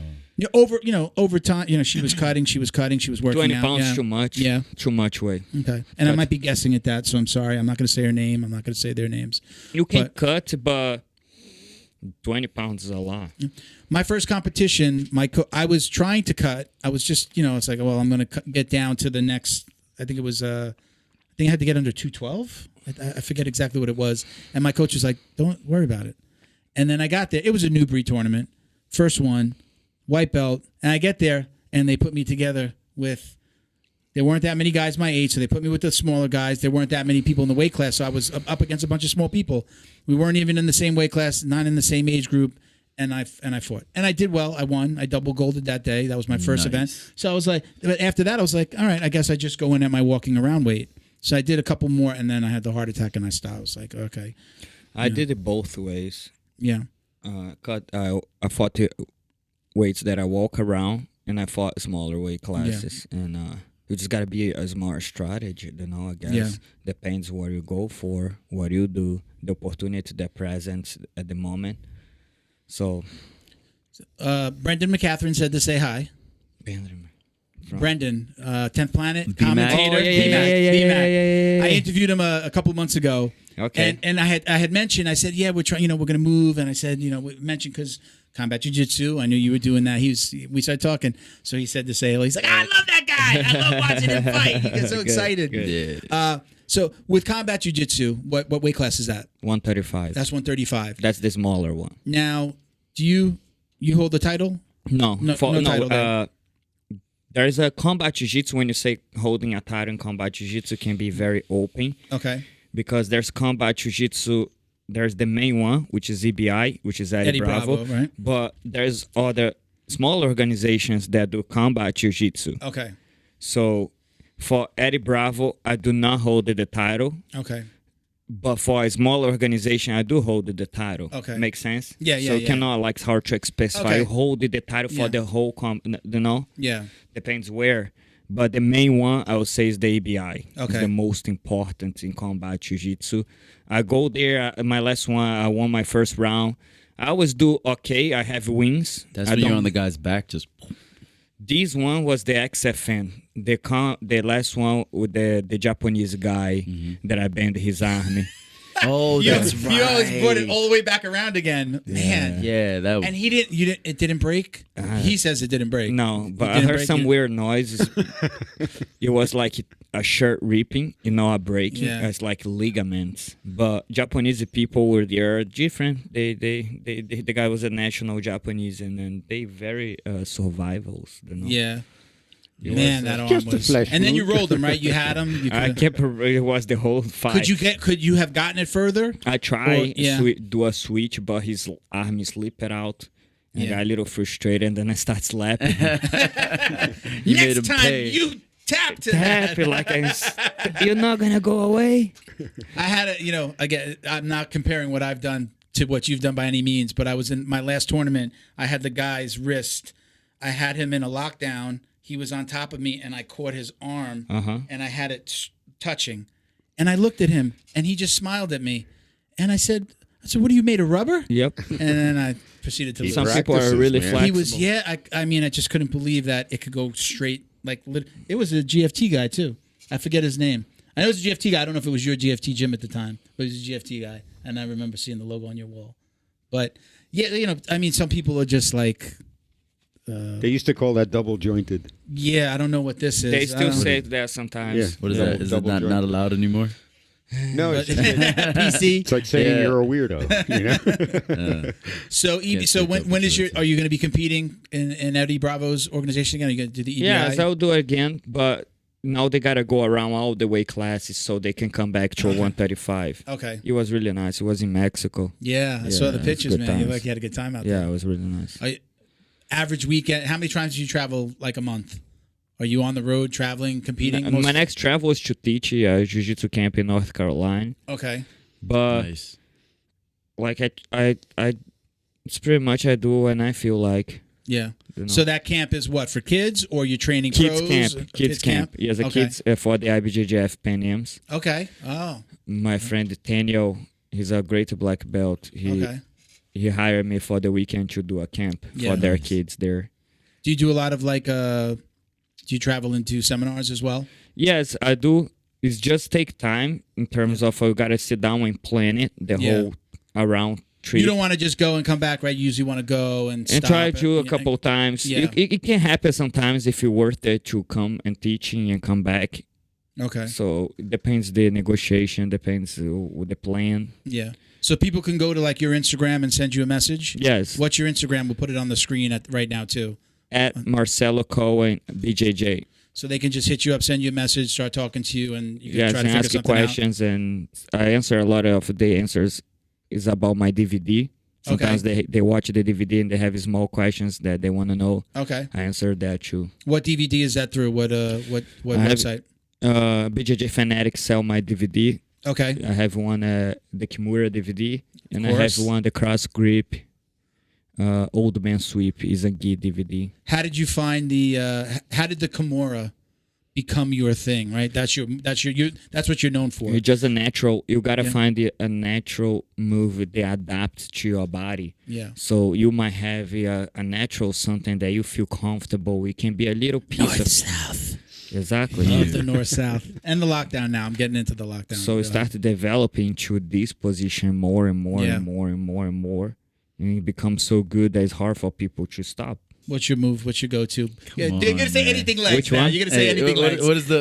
Over time, she was cutting, she was working 20 out. pounds too much. Yeah. Too much weight. Okay. And I might be guessing at that, so I'm sorry. I'm not going to say her name. I'm not going to say their names. You can cut, but 20 pounds is a lot. My first competition, I was trying to cut. I was just, it's like, well, I'm going to get down to the next, I think it was, I had to get under 212. I forget exactly what it was. And my coach was like, don't worry about it. And then I got there. It was a new breed tournament. First one, white belt. And I get there, and they put me together with, there weren't that many guys my age, so they put me with the smaller guys. There weren't that many people in the weight class, so I was up against a bunch of small people. We weren't even in the same weight class, not in the same age group. And I fought. And I did well. I won. I double golded that day. That was my first event. So I was like, but after that, I was like, all right, I guess I just go in at my walking around weight. So I did a couple more, and then I had the heart attack, and I stopped. I was like, okay. I did it both ways. Yeah. I fought the weights that I walk around, and I fought smaller weight classes. Yeah. And you just got to be a smart strategy, I guess. Yeah. Depends what you go for, what you do, the opportunity that presents at the moment. So, Brendan McCatherine said to say hi. Brendan, 10th Planet commentator. Yeah. I interviewed him a couple months ago. Okay. And I had mentioned, I said, yeah, we're trying, we're going to move. And I said, we mentioned because combat jiu-jitsu, I knew you were doing that. We started talking. So he said to say, he's like, I love that guy. I love watching him fight. He gets so excited. Yeah. So with combat jiu-jitsu, what weight class is that? 135. That's 135. That's the smaller one. Now, do you hold the title? No title. There's a combat jiu-jitsu. When you say holding a title in combat jiu-jitsu, can be very open. Okay. Because there's combat jiu-jitsu. There's the main one, which is EBI, which is Eddie Bravo. Right? But there's other small organizations that do combat jiu-jitsu. Okay. So for Eddie Bravo, I do not hold the title. Okay. But for a small organization, I do hold the title. Okay. Makes sense? Yeah. So you cannot hard to specify. Okay. You hold the title for the whole Yeah. Depends where. But the main one, I would say, is the ABI. Okay. It's the most important in combat jiu-jitsu. I go there. My last one, I won my first round. I always do okay. I have wins. That's when you're on the guy's back, just... This one was the XFN. The last one with the Japanese guy that I banned his army. Oh, that's right. You always brought it all the way back around again. Man. Yeah, that was... And it didn't break? He says it didn't break. No, but I heard some weird noises. It was like a shirt ripping, a breaking. Yeah. It's like ligaments. But Japanese people were there different. The guy was a national Japanese, and then they very survivals. Yeah. Man, that arm just was. a flesh And then wound. you rolled him, right? You had him. I kept. It was the whole fight. Could you have gotten it further? I tried Or- do a switch, but his arm slipped out. And I Yeah. got a little frustrated, and then I started slapping. You made Next him time pay. you tap to Tap it like you're not gonna go away. I had a, again, I'm not comparing what I've done to what you've done by any means, but I was in my last tournament. I had the guy's wrist. I had him in a lockdown. He was on top of me, and I caught his arm, and I had it touching. And I looked at him, and he just smiled at me. And I said, what are you made of rubber? Yep. And then I proceeded to Some look. people are really man. flexible. He was, I just couldn't believe that it could go straight. It was a GFT guy, too. I forget his name. I know it was a GFT guy. I don't know if it was your GFT gym at the time, but it was a GFT guy. And I remember seeing the logo on your wall. But, some people are just like, They used to call that double jointed. Yeah, I don't know what this is. They still say that sometimes. Yeah. What is that? Is it not allowed anymore? No, it's PC. It's like saying you're a weirdo. You know? So when is are you going to be competing in Eddie Bravo's organization again? Are you going to do the EBI? Yes, I'll do it again, but now they gotta go around all the weight classes so they can come back to 135. Okay. It was really nice. It was in Mexico. Yeah, I saw the it's pictures, good man. You times. like you had a good time out Yeah, there. it was really nice. Average weekend. How many times do you travel? Like a month? Are you on the road traveling, competing? My next travel is to teach a jiu-jitsu camp in North Carolina. Okay. But Nice. like I it's pretty much I do when I feel like. Yeah. You know. So that camp is what, for kids, or you're training Kids pros? camp. Kids camp. Yes, the Okay. kids for the IBJJF Pan Ams. Okay. Oh. My friend Daniel, he's a great black belt. He hired me for the weekend to do a camp Yeah. for their kids there. Do you do a lot of do you travel into seminars as well? Yes, I do. It's just take time in terms of you gotta sit down and plan it the whole around trip. You don't want to just go and come back, right? You usually want to go and stop try to a and- couple times. Yeah. It can happen sometimes if you're worth it to come and teaching and come back. Okay. So it depends the negotiation, depends with the plan. Yeah. So people can go to like your Instagram and send you a message? Yes. What's your Instagram? We'll put it on the screen right now too. At Marcelo Cohen BJJ. So they can just hit you up, send you a message, start talking to you, and you can Yes, try and to figure ask you something questions, and I answer a lot of the answers is about my DVD. Sometimes they watch the DVD and they have small questions that they want to know. out. Okay. I answer that too. What DVD is that through? What website? BJJ Fanatics sell my DVD. Okay. I have one the Kimura DVD, and I course. have one the Cross Grip Old Man Sweep is a Ghee DVD. How did you find how did the Kimura become your thing, right? That's what you're known for. It's just a natural. You gotta Yeah. find a natural move that adapt to your body. Yeah. So you might have a natural something that you feel comfortable. It can be a little piece of South. exactly. Love the north south and the lockdown. Now I'm getting into the lockdown. So you start developing to this position more and more Yeah. and more and more and more, and it becomes so good that it's hard for people to stop. What's your move? What's your go-to? You're on, gonna say man. anything legs. Which man. one? You're gonna say anything legs. What is the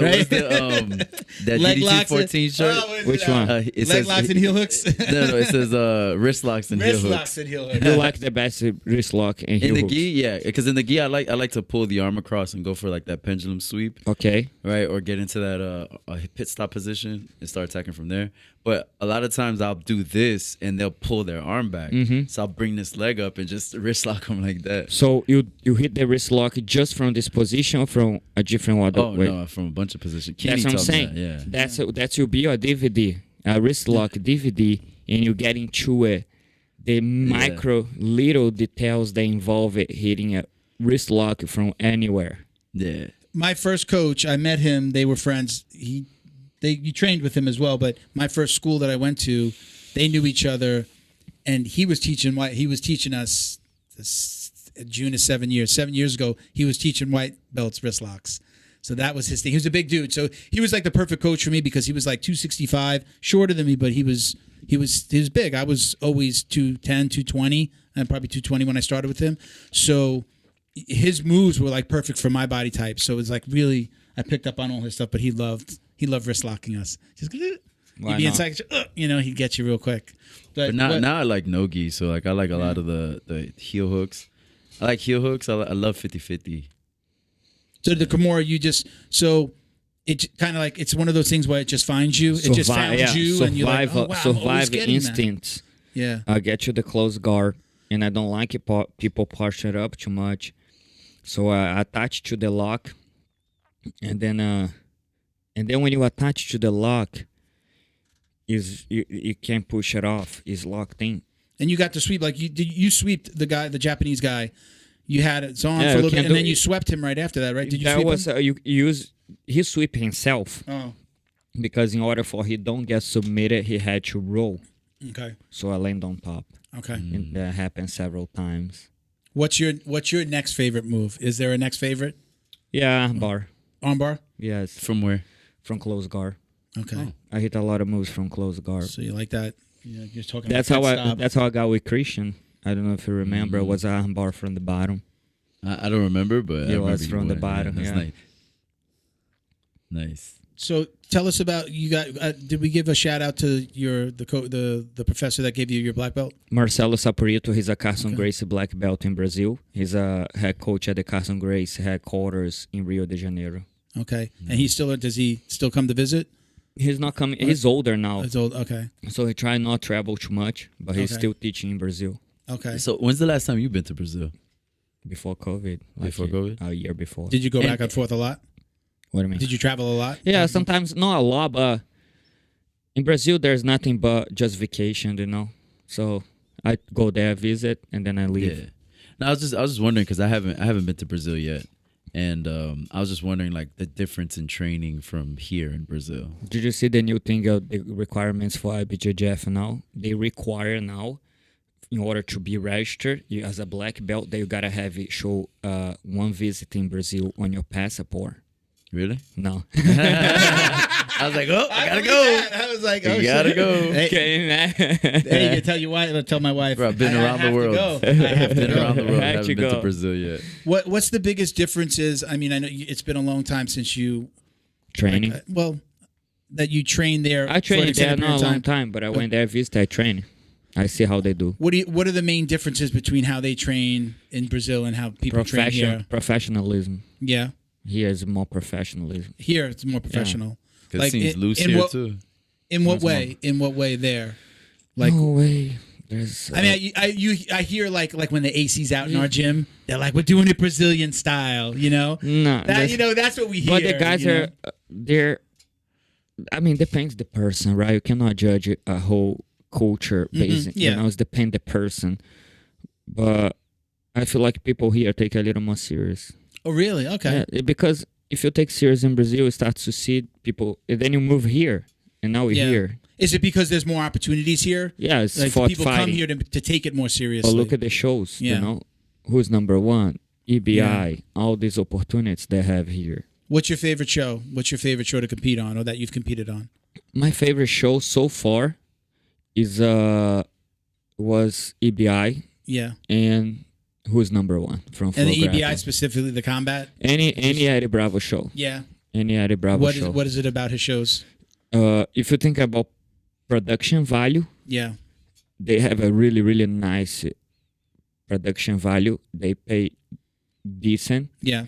that Leg DDT locks 14 shirt? what is Which it? one? It Leg says- locks and heel hooks. No, it says wrist locks and Wrist heel hooks. locks and heel hooks. You like the best wrist lock and heel In the hooks. gi, yeah, because in the gi, I like to pull the arm across and go for like that pendulum sweep, Okay. right, or get into that pit stop position and start attacking from there. But a lot of times I'll do this and they'll pull their arm back, so I'll bring this leg up and just wrist lock them like that. So you hit the wrist lock just from this position or from a different other Oh way? no, from a bunch of positions. That's what I'm saying. That's will be a DVD, a wrist lock DVD, and you get into it. The micro little details that involve it hitting a wrist lock from anywhere. Yeah. My first coach, I met him. They were friends. You trained with him as well. But my first school that I went to, they knew each other, and he was teaching us. June of 7 years. 7 years ago, he was teaching white belts wrist locks. So that was his thing. He was a big dude. So he was like the perfect coach for me because he was like 265, shorter than me, but he was big. I was always 210, 220, and probably 220 when I started with him. So his moves were like perfect for my body type. So it was like really, I picked up on all his stuff, but he loved wrist locking us. Just he'd be inside, he'd get you real quick. But now I like no gi, so like I like a lot of the heel hooks. I like heel hooks. I love 50-50. So the Kimura, it kind of like it's one of those things where it just finds you. It just found you, and you're like, oh, wow, I'm always survival getting that. instincts. Yeah. I get to the close guard, and I don't like it. People push it up too much, so I attach to the lock, and then when you attach to the lock, you can't push it off. It's locked in. And you got to sweep you swept the Japanese guy. You had it on Yeah, for a you little bit, can't and do then it. you swept him right after that, right? Did you That sweep was him? he sweep himself because in order for he don't get submitted, he had to roll. Okay. So I land on top. Okay. And that happened several times. What's your next favorite move? Is there a next favorite? Yeah, bar. Armbar? Yes, From where? from close guard. Okay. I hit a lot of moves from close guard. So you like that? Yeah, you're talking. That's about how pit stop. That's how I got with Christian. I don't know if you remember. It was an arm bar from the bottom. I don't remember, but He I was remember from you the went. bottom, That's yeah. nice. Nice. So tell us about you got. Did we give a shout out to the professor that gave you your black belt? Marcelo Saporito, he's a Carson Grace black belt in Brazil. He's a head coach at the Carson Grace headquarters in Rio de Janeiro. Okay, and does he still come to visit? He's not coming. He's older now, It's old. Okay, so he try not travel too much, but he's Okay. still teaching in Brazil. okay. So when's the last time you've been to Brazil? Before COVID. Before COVID? A year before. Did you go And- back and forth a lot? What do you mean? Did you travel a lot? Yeah, sometimes not a lot, but in Brazil there's nothing but just vacation, you know. So I go there, visit, and then I leave. Yeah. No, I was just wondering because I haven't been to Brazil yet, and I was just wondering like the difference in training from here in Brazil. Did you see the new thing of the requirements for IBJJF now? They require now, in order to be registered you, as a black belt, that you gotta have it show one visit in Brazil on your passport. Really? No. I was like, oh, I gotta go. I was like, You gotta go. Hey, Okay, man. hey, you tell your wife. Tell my wife. Bro, I've been I around the have to world. go. I have to Been go. around the world. I How'd haven't you been to go? Brazil yet. What's the biggest differences? I mean, I know it's been a long time since you Training. that you trained there. I for an trained there extended period not of a long time, but I went there, visit, I train. I see how they do. What are the main differences between how they train in Brazil and how people train here? Professionalism. Yeah, Here is more professionalism. here it's more professional. Because it seems loose in here what, too. In what way? In what way there? Like, No way. There's, I mean, I hear like when the AC's out in our gym, they're like, we're doing it Brazilian style, you know. no. That's what we hear. But the guys are, they're, I mean, depends the person, right? You cannot judge a whole culture based, yeah. you know, it's depend the person. But I feel like people here take a little more serious. Oh, really? Okay. Yeah, because if you take serious in Brazil, you start to see people, and then you move here, and now we're Yeah. here. Is it because there's more opportunities here? Yeah, it's Like for people come fighting. here to take it more seriously. Or look at the shows, Yeah. you know, who's number one, EBI, all these opportunities they have here. What's your favorite show? What's your favorite show to compete on, or that you've competed on? My favorite show so far is was EBI Yeah. and who's number one from And the Flow EBI Grappling. specifically, the combat. Any Eddie Bravo show. Yeah. Any Eddie Bravo show. What is it about his shows? If you think about production value, Yeah. they have a really, really nice production value. They pay decent Yeah.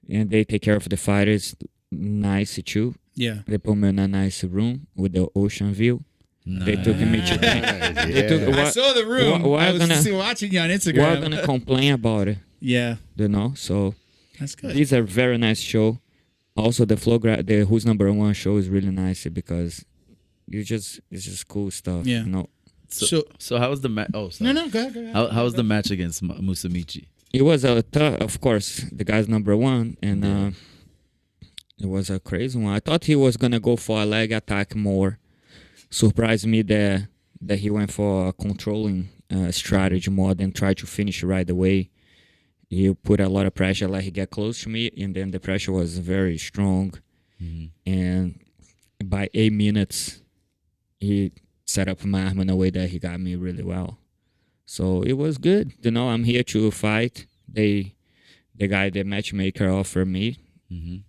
and they take care of the fighters nice too. Yeah. They put me in a nice room with the ocean view. They took me to they took, Yeah. I saw the room. Why I was gonna- watching you on we're Instagram. gonna complain about it, Yeah. you know. So That's good. these are very nice show. Also, the the Who's Number One show is really nice because it's just cool stuff. Yeah. You know, So how was the match? Oh, sorry. No, go ahead. How was the match against Musamichi? it was a tough. Of course, the guy's number one, and it was a crazy one. I thought he was gonna go for a leg attack more. Surprised me that he went for a controlling strategy more than try to finish right away. He put a lot of pressure, like he get close to me, and then the pressure was very strong. And by 8 minutes, he set up my arm in a way that he got me really well. So it was good. You know, I'm here to fight. The matchmaker offered me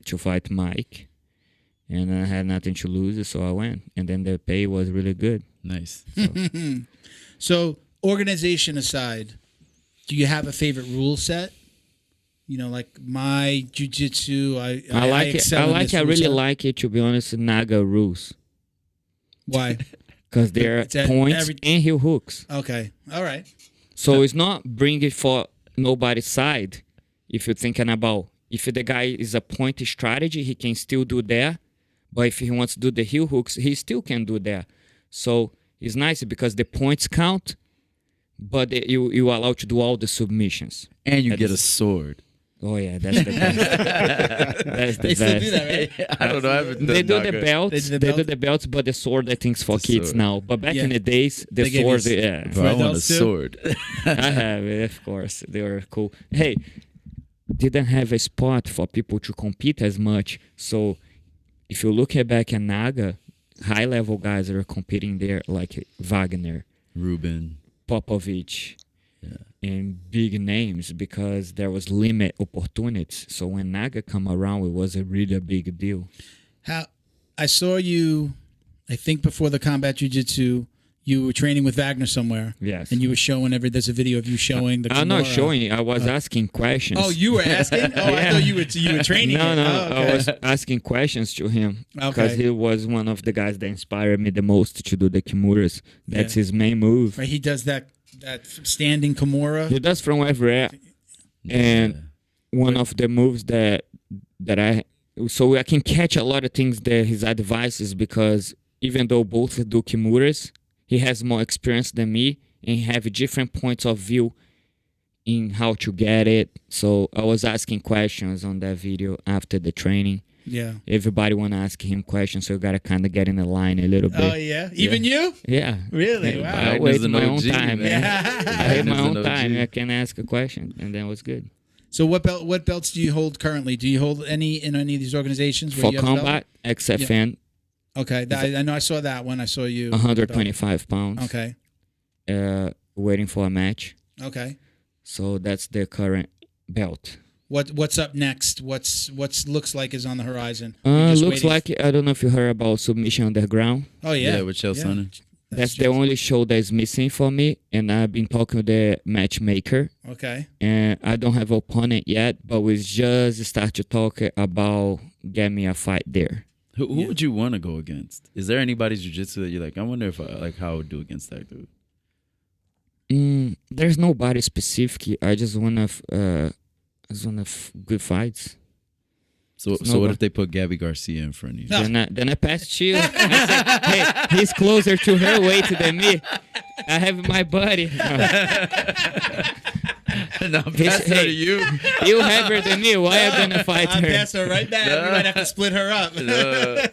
to fight Mike. And I had nothing to lose, so I went. And then the pay was really good. Nice. So, organization aside, do you have a favorite rule set? You know, like my jiu-jitsu, I like it. excel in this I rule really set. like it, to be honest, Naga rules. Why? Because there are It's at points every- and heel hooks. Okay. All right. So it's not bring it for nobody's side. If you're thinking about, if the guy is a point strategy, he can still do that. But if he wants to do the heel hooks, he still can do that. So it's nice because the points count, but you are allowed to do all the submissions. And you That get a is- sword. Oh yeah, that's the best. That's the They still best. do that, right? I don't know. I haven't They done do the Naga. belts. They They do do the the belts, but the sword I think is for The kids sword. now. But back Yeah. in the days, the They gave sword, you yeah. Bro, I want a adults too? sword. I have it, of course. They were cool. Hey, didn't have a spot for people to compete as much. So if you look at back at Naga, high level guys that are competing there, like Wagner, Ruben. Popovich, and big names because there was limit opportunities. So when Naga come around, it was a really big deal. How I saw you, I think before the combat jiu-jitsu, you were training with Wagner somewhere. Yes. And you were showing there's a video of you showing the I'm not Kimura. showing. I was asking questions. Oh, you were asking? Oh, I thought you were training. No, it. no. Oh, okay. I was asking questions to him because Okay. he was one of the guys that inspired me the most to do the Kimuras. That's his main move. Right, he does that standing Kimura. He does from everywhere. And one of the moves that I can catch a lot of things that his advices, because even though both do Kimuras, he has more experience than me and have different points of view in how to get it. So I was asking questions on that video after the training. Yeah. Everybody want to ask him questions, so you got to kind of get in the line a little bit. Oh, yeah? Even you? Yeah. Really? Yeah, Wow. I wait an my own OG, time, man. man. I wait my Wagner's own an time. OG. I can ask a question, and that was good. So what belts do you hold currently? Do you hold any in any of these organizations? Where For you have a belt? combat, XFN, Okay. I know I saw that one. I saw you. 125 pounds. Okay. Waiting for a match. Okay. So that's the current belt. What's up next? What's looks like is on the horizon? You're just Looks waiting- like, I don't know if you heard about Submission Underground. Oh yeah. Yeah, with Chael Sonnen. That's the only show that is missing for me, and I've been talking to the matchmaker, Okay. and I don't have an opponent yet, but we just start to talk about get me a fight there. Who would you want to go against? Is there anybody's jiu-jitsu that you're like, I wonder if how I would do against that dude? There's nobody specific. I just want good fights. So what if they put Gabby Garcia in front of you? Then I pass to you. And I say, hey, he's closer to her weight than me. I have my buddy. No, I'm passing her to you. You have her than me. Why are you gonna fight I her? pass her right back. We might have to split her up.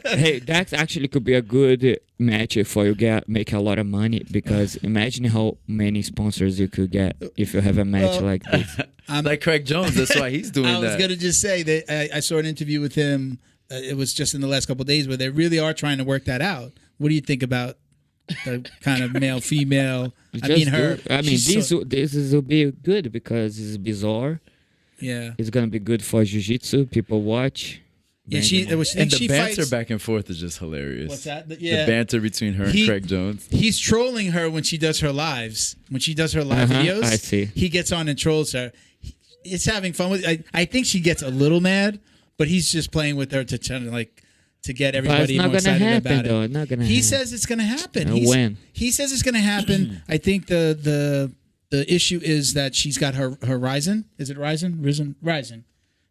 Hey, that actually could be a good match for you make a lot of money, because imagine how many sponsors you could get if you have a match like this. Like Craig Jones, that's why he's doing I was that. gonna just say that I saw an interview with him. It was just in the last couple of days where they really are trying to work that out. What do you think about the kind of male female? This will be good because it's bizarre. Yeah. It's gonna be good for jiu-jitsu. People watch. Yeah, And the banter fights, back and forth is just hilarious. What's that? The Yeah. banter between her and Craig Jones. He's trolling her when she does her lives. When she does her live videos, I see. He gets on and trolls her. He's having fun with. I think she gets a little mad, but he's just playing with her to try to get everybody more excited about it. It's not gonna He happen. says it's going to happen. When? He says it's going to happen. I think the issue is that she's got her Ryzen. Is it Ryzen? Ryzen.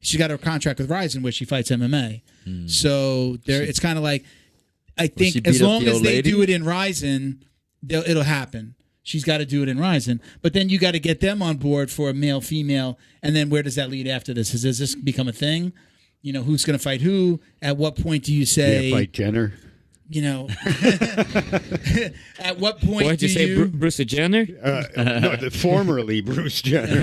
She's got her contract with Ryzen where she fights MMA. So it's kind of like, I she think beat as up long the as old they lady? do it in Ryzen, it'll happen. She's got to do it in Ryzen. But then you got to get them on board for a male, female. And then where does that lead after this? Does this become a thing? You know, who's going to fight who? At what point do you say... Yeah, fight Jenner. You know, at what point What did you say, Bruce Jenner? No, formerly Bruce Jenner.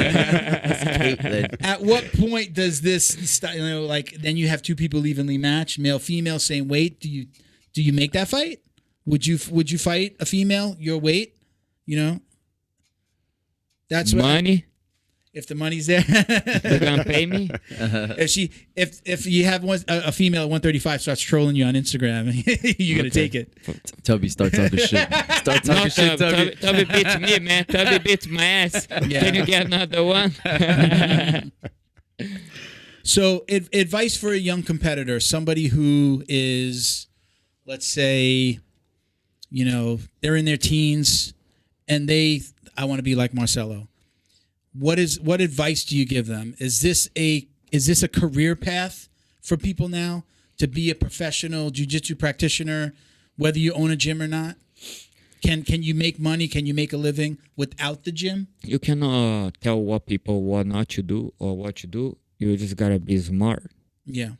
At what point does this, then you have two people evenly matched, male, female, same weight. Do you make that fight? Would you fight a female your weight? You know, that's what. Money. If the money's there, They're gonna pay me. if you have a female at 135 starts trolling you on Instagram, you're gonna take it. Tubby, start talking shit. Start talking shit, Tubby. Tubby beats me, man. Tubby beats my ass. Can you get another one? So, advice for a young competitor, somebody who is, let's say, you know, they're in their teens, and I want to be like Marcelo. What advice do you give them? Is this a career path for people now to be a professional jiu-jitsu practitioner, whether you own a gym or not? Can you make money? Can you make a living without the gym? You cannot tell what not to do or what to do. You just gotta be smart. Yeah.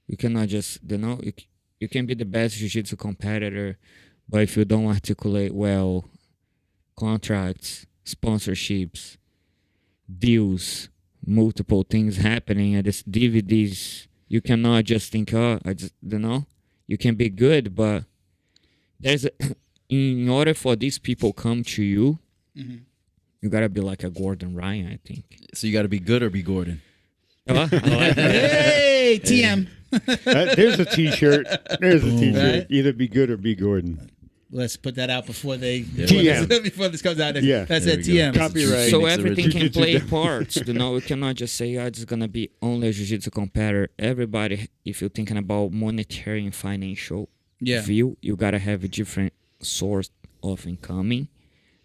You cannot just, you can be the best jiu-jitsu competitor, but if you don't articulate well contracts, sponsorships, deals, multiple things happening at this DVDs, you cannot just think, you can be good, but in order for these people come to you, You gotta be like a Gordon Ryan, I think. So you got to be good or be Gordon. I like that. Hey, TM. There's a T-shirt. There's a T-shirt. Right? Either be good or be Gordon. Let's put that out before TM. before this comes out. Yeah. That's There it. we go. TM. Copyright. So Phoenix everything can original. play parts, you know. We cannot just say, it's gonna be only a jiu-jitsu competitor. Everybody, if you're thinking about monetary and financial Yeah. view, you gotta have a different source of incoming.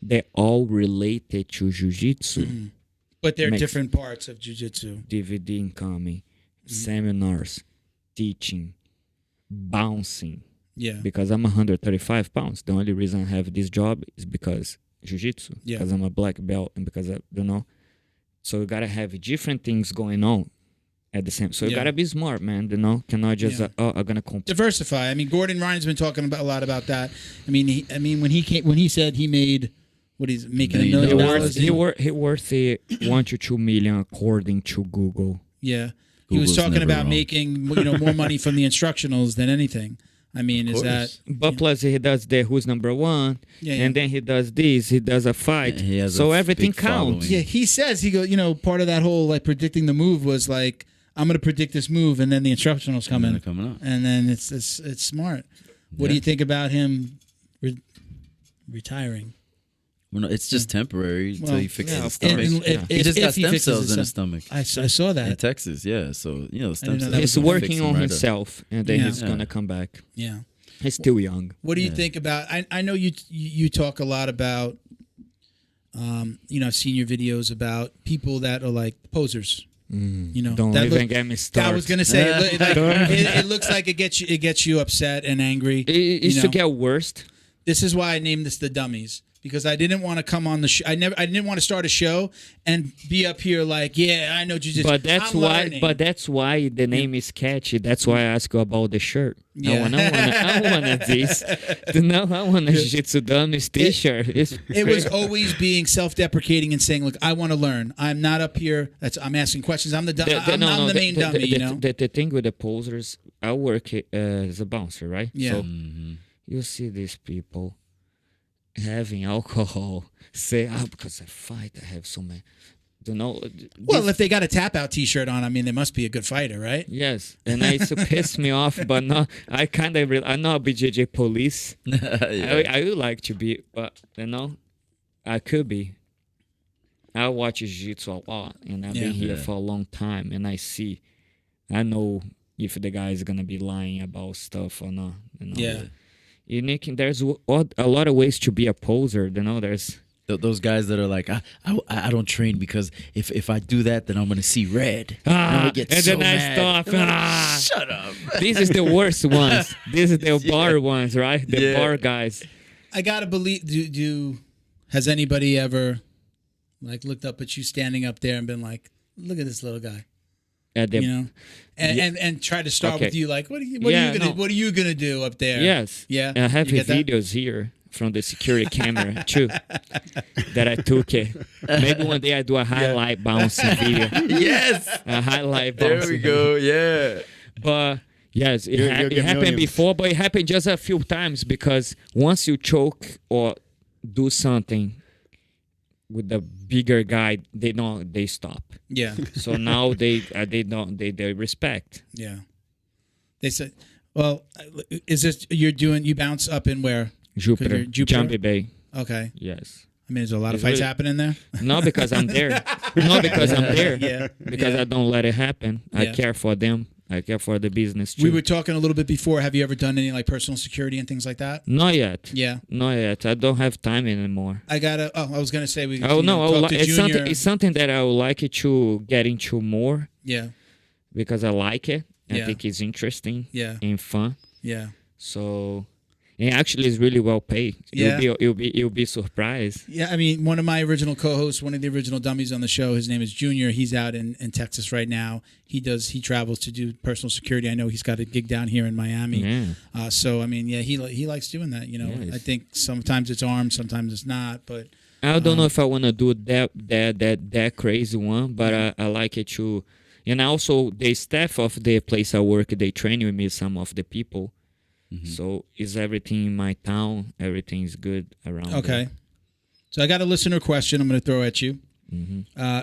They're all related to jiu-jitsu. But they're Makes- different parts of jiu-jitsu. DVD incoming, seminars, teaching, bouncing. Yeah. Because I'm 135 pounds. The only reason I have this job is because jiu-jitsu. Yeah. Because I'm a black belt and because So you gotta have different things going on at the same. So you Yeah. gotta be smart, man. Cannot just Yeah. I'm gonna compete. Diversify. I mean, Gordon Ryan's been talking about a lot about that. I mean, when he said he made what he's making $1 million. He worth $1 to $2 million according to Google. Yeah. He was Google's talking never about wrong. making more money from the instructionals than anything. I mean, is that But plus he does the who's number one, Yeah, and then he does this. He does a fight. He has so a everything big counts. following. yeah, he says he goes, part of that whole like predicting the move was like I'm going to predict this move and then the instructionals come And in. they're coming up. And then it's smart. What do you think about him retiring? Well, no, it's just temporary until he fixes yeah, his of course. stomach. He just got stem cells in his stomach I saw in that. Texas. Yeah, so stem know cells. that He's was working fix him on right up. himself, and then Yeah. he's gonna come back. Yeah. He's still young. What do you think about? I know you talk a lot about. I've seen your videos about people that are like posers. Don't that even get me started. I was gonna say it looks like it gets you upset and angry. It used to get worse. This is why I named this the Dummies, because I didn't want to come on the show. I didn't want to start a show and be up here like, yeah, I know jiu-jitsu. But that's I'm why. learning. But that's why the name is catchy. That's why I asked you about the shirt. Yeah. I want this. I want a Jiu-Jitsu Dummies T-shirt. It was always being self-deprecating and saying, look, I want to learn. I'm not up here. I'm asking questions. I'm the main dummy. The thing with the posers, I work as a bouncer, right? Yeah. So you see these people having alcohol, say, because I fight, I have so many. Well, if they got a tap out T-shirt on, I mean, they must be a good fighter, right? Yes, and it used to piss me off, but no, I kind of, I'm not BJJ police. Yeah. I would like to be, but I could be. I watch jiu-jitsu a lot, and I've been here for a long time, and I know if the guy is gonna be lying about stuff or not. Yeah. There's a lot of ways to be a poser. There's Those guys that are like, I don't train because if I do that, then I'm gonna see red. and get then so I mad. stop. Shut up. This is the worst ones. This is the bar ones, right? The bar guys. I gotta believe. Has anybody ever like looked up at you standing up there and been like, "Look at this little guy," and try to start with you like, "What are you gonna do up there?" Yes. Yeah. I have You get that? videos here from the security camera too that I took it. Maybe one day I do a highlight bouncing video. Yes. A highlight There bouncing we go. video. Yeah. But yes, it You'll happened get millions. before, but it happened just a few times because once you choke or do something with the bigger guy, they stop. Yeah. So now they respect. Yeah. They said, "Well, is this you bounce up in where?" Jupiter, Jumpy Bay. Okay. Yes. I mean, there's a lot of It's fights really- happening there. Not because I'm there. Not because I'm there. Yeah. Because Yeah. I don't let it happen. I Yeah. care for them. I care for the business too. We were talking a little bit before. Have you ever done any like personal security and things like that? Not yet. Yeah. Not yet. I don't have time anymore. I was gonna say we. Oh no! talk to Junior. It's something that I would like it to get into more Yeah. because I like it. Yeah. I think it's interesting Yeah. and fun. Yeah. So, and actually, it's really well paid. Yeah. You'll be surprised. Yeah, I mean, one of my original co-hosts, one of the original dummies on the show, his name is Junior. He's out in Texas right now. He travels to do personal security. I know he's got a gig down here in Miami. Yeah. So I mean, yeah, he likes doing that. Yes. I think sometimes it's armed, sometimes it's not. But I don't know if I want to do that crazy one, but I like it too. And also, the staff of the place I work, they train with me, some of the people. So is everything in my town? Everything's good around. okay, there. So I got a listener question I'm going to throw at you.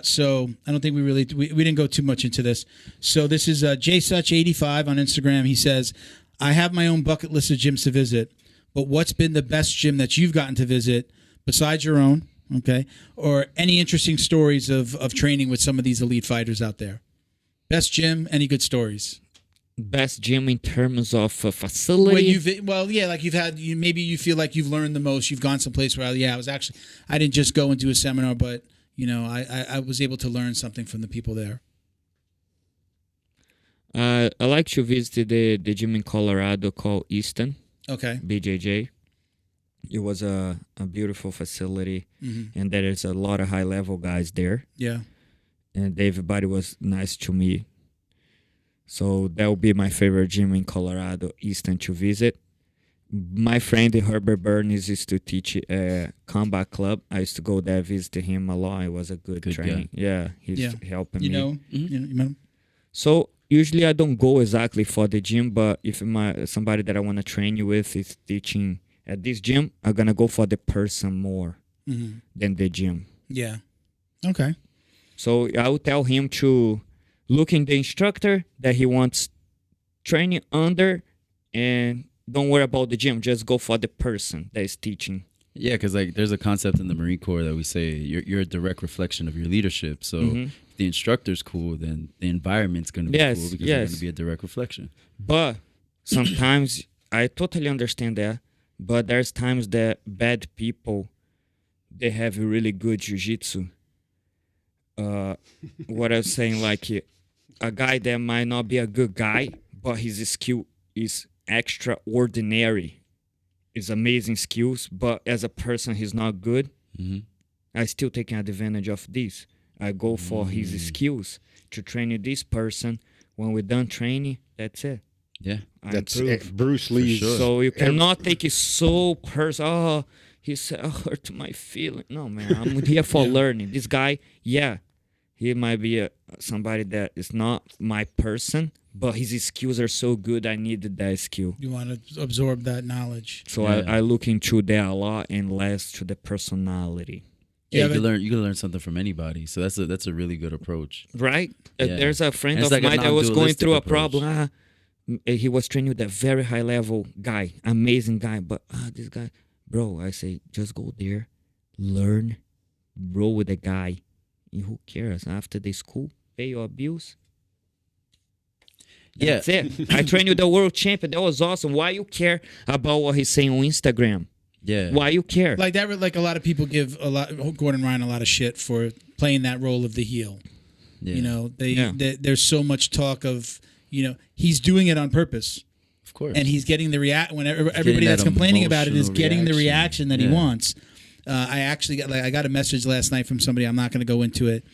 So I don't think we didn't go too much into this. So this is JSuch85 on Instagram. He says, I have my own bucket list of gyms to visit, but what's been the best gym that you've gotten to visit besides your own? Okay. Or any interesting stories of training with some of these elite fighters out there? Best gym, any good stories? Best gym in terms of facility? Maybe you feel like you've learned the most. You've gone someplace where, I didn't just go and do a seminar, but, I was able to learn something from the people there. I like to visit the gym in Colorado called Easton. Okay. BJJ. It was a beautiful facility, and there is a lot of high-level guys there. Yeah. And everybody was nice to me. So that would be my favorite gym in Colorado, Easton, to visit. My friend Herbert Burns used to teach combat club. I used to go there, visit him a lot. It was a good training. Guy. Yeah, he's helping me. You met him? So usually I don't go exactly for the gym, but if somebody that I want to train you with is teaching at this gym, I'm going to go for the person more than the gym. Yeah. Okay. So I will tell him to look in the instructor that he wants training under, and don't worry about the gym. Just go for the person that is teaching. Yeah, because there's a concept in the Marine Corps that we say you're a direct reflection of your leadership. So if the instructor's cool, then the environment's going to be cool because they're going to be a direct reflection. But sometimes I totally understand that. But there's times that bad people, they have really good jiu-jitsu. What I was saying, like a guy that might not be a good guy, but his skill is extraordinary. It's amazing skills, but as a person, he's not good. I still taking advantage of this. I go for his skills to train this person. When we're done training, that's it. Yeah, that's it. Bruce Lee. Sure. So you cannot take it so personal. Oh, he said, "I hurt my feeling." No, man, I'm here for learning. This guy, he might be somebody that is not my person, but his skills are so good. I needed that skill. You want to absorb that knowledge. So I look into that a lot and less to the personality. Yeah, you can learn something from anybody. So that's a really good approach. Right? Yeah. There's a friend of like mine that was going through a approach. problem. He was training with a very high level guy, amazing guy. But this guy, bro, I say, just go there, learn, roll with the guy. And who cares? After the school, pay your bills. That's it. I trained with the world champion. That was awesome. Why you care about what he's saying on Instagram? Yeah. Why you care? Like that, like a lot of people give Gordon Ryan a lot of shit for playing that role of the heel. Yeah. There's so much talk of, he's doing it on purpose. Of course. And he's getting the when everybody that's complaining about it is getting the reaction that he wants. I got a message last night from somebody. I'm not going to go into it.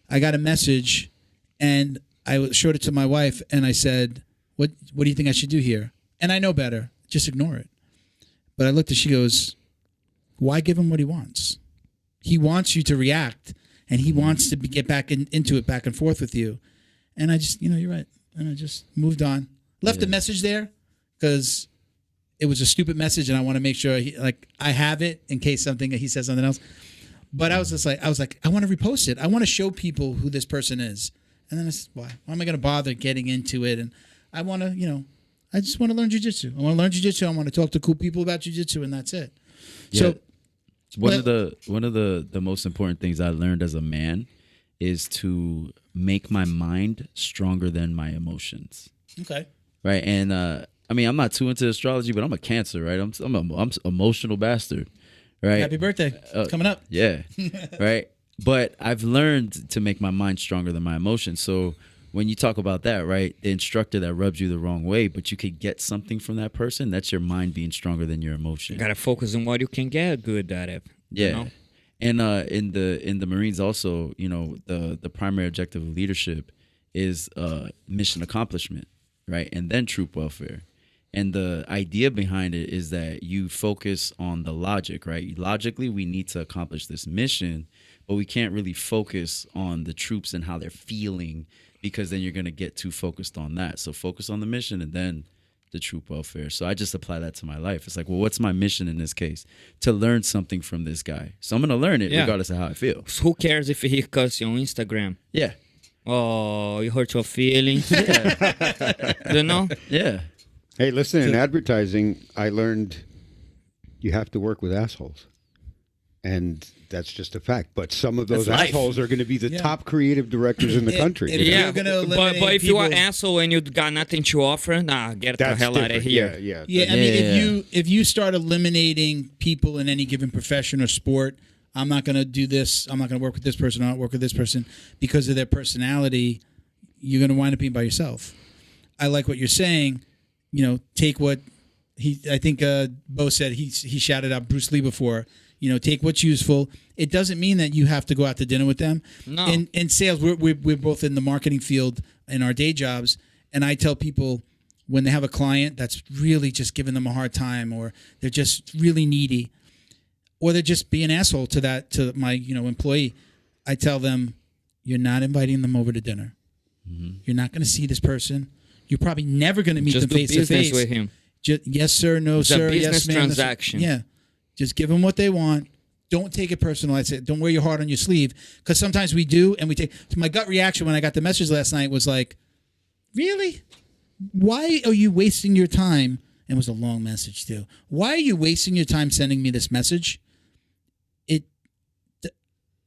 I got a message, and I showed it to my wife, and I said, "What do you think I should do here?" And I know better. Just ignore it. But I looked, and she goes, "Why give him what he wants? He wants you to react, and he wants to get back into it, back and forth with you." And I just, you're right. And I just moved on. Left a message there because it was a stupid message, and I want to make sure I have it in case he says something else. But I was like, I want to repost it. I want to show people who this person is. And then I said, why am I going to bother getting into it? And I want to, I just want to learn jiu-jitsu. I want to learn jiu-jitsu. I want to talk to cool people about jiu-jitsu, and that's it. Yeah. So one of the most important things I learned as a man is to make my mind stronger than my emotions. Okay. Right. And I'm not too into astrology, but I'm a Cancer, right? I'm an emotional bastard, right? Happy birthday. It's coming up. Yeah. Right. But I've learned to make my mind stronger than my emotions. So when you talk about that, right, the instructor that rubs you the wrong way, but you could get something from that person, that's your mind being stronger than your emotion. You gotta focus on what you can get good at it. Yeah. And in the Marines also, the primary objective of leadership is mission accomplishment, right? And then troop welfare. And the idea behind it is that you focus on the logic, right? Logically, we need to accomplish this mission, but we can't really focus on the troops and how they're feeling, because then you're going to get too focused on that. So focus on the mission and then the troop welfare. So I just apply that to my life. It's like, well, what's my mission in this case? To learn something from this guy. So I'm going to learn it regardless of how I feel. Who cares if he cuss you on Instagram? Yeah. Oh, you hurt your feelings. Yeah. You know? Yeah. Hey, listen, in advertising, I learned you have to work with assholes. And that's just a fact. But some of those assholes are going to be the top creative directors in the country. You're gonna but if you're an asshole and you got nothing to offer, get the hell out of here. Yeah. I mean, if you start eliminating people in any given profession or sport, I'm not going to do this. I'm not going to work with this person. I'll work with this person because of their personality. You're going to wind up being by yourself. I like what you're saying. Take what I think Bo said. He shouted out Bruce Lee before. Take what's useful. It doesn't mean that you have to go out to dinner with them. No. In sales, we're both in the marketing field in our day jobs, and I tell people when they have a client that's really just giving them a hard time, or they're just really needy, or they're just being an asshole to my employee, I tell them, you're not inviting them over to dinner. Mm-hmm. You're not going to see this person. You're probably never going to meet them face to face. Just do business with him. Yes, sir. No, it's sir. A business yes, ma'am. transaction. Yeah. Just give them what they want. Don't take it personal. I said, don't wear your heart on your sleeve, because sometimes we do, and we take. So my gut reaction when I got the message last night was like, really? Why are you wasting your time? And it was a long message too. Why are you wasting your time sending me this message?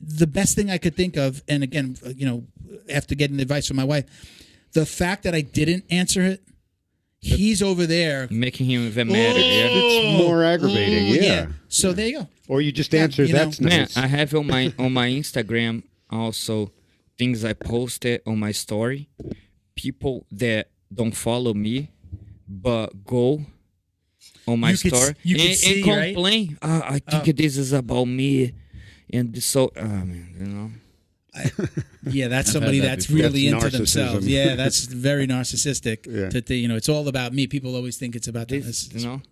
The best thing I could think of, and again, after getting advice from my wife, the fact that I didn't answer it, he's over there making him even madder. It's more aggravating. Yeah. So there you go. Or you just answer. That's nice. Man, I have on my Instagram also things I posted on my story. People that don't follow me, but go on my story and complain. Right? I think this is about me, and so yeah, that's somebody that's really into themselves. Yeah, that's very narcissistic. Yeah. It's all about me. People always think it's about them. No.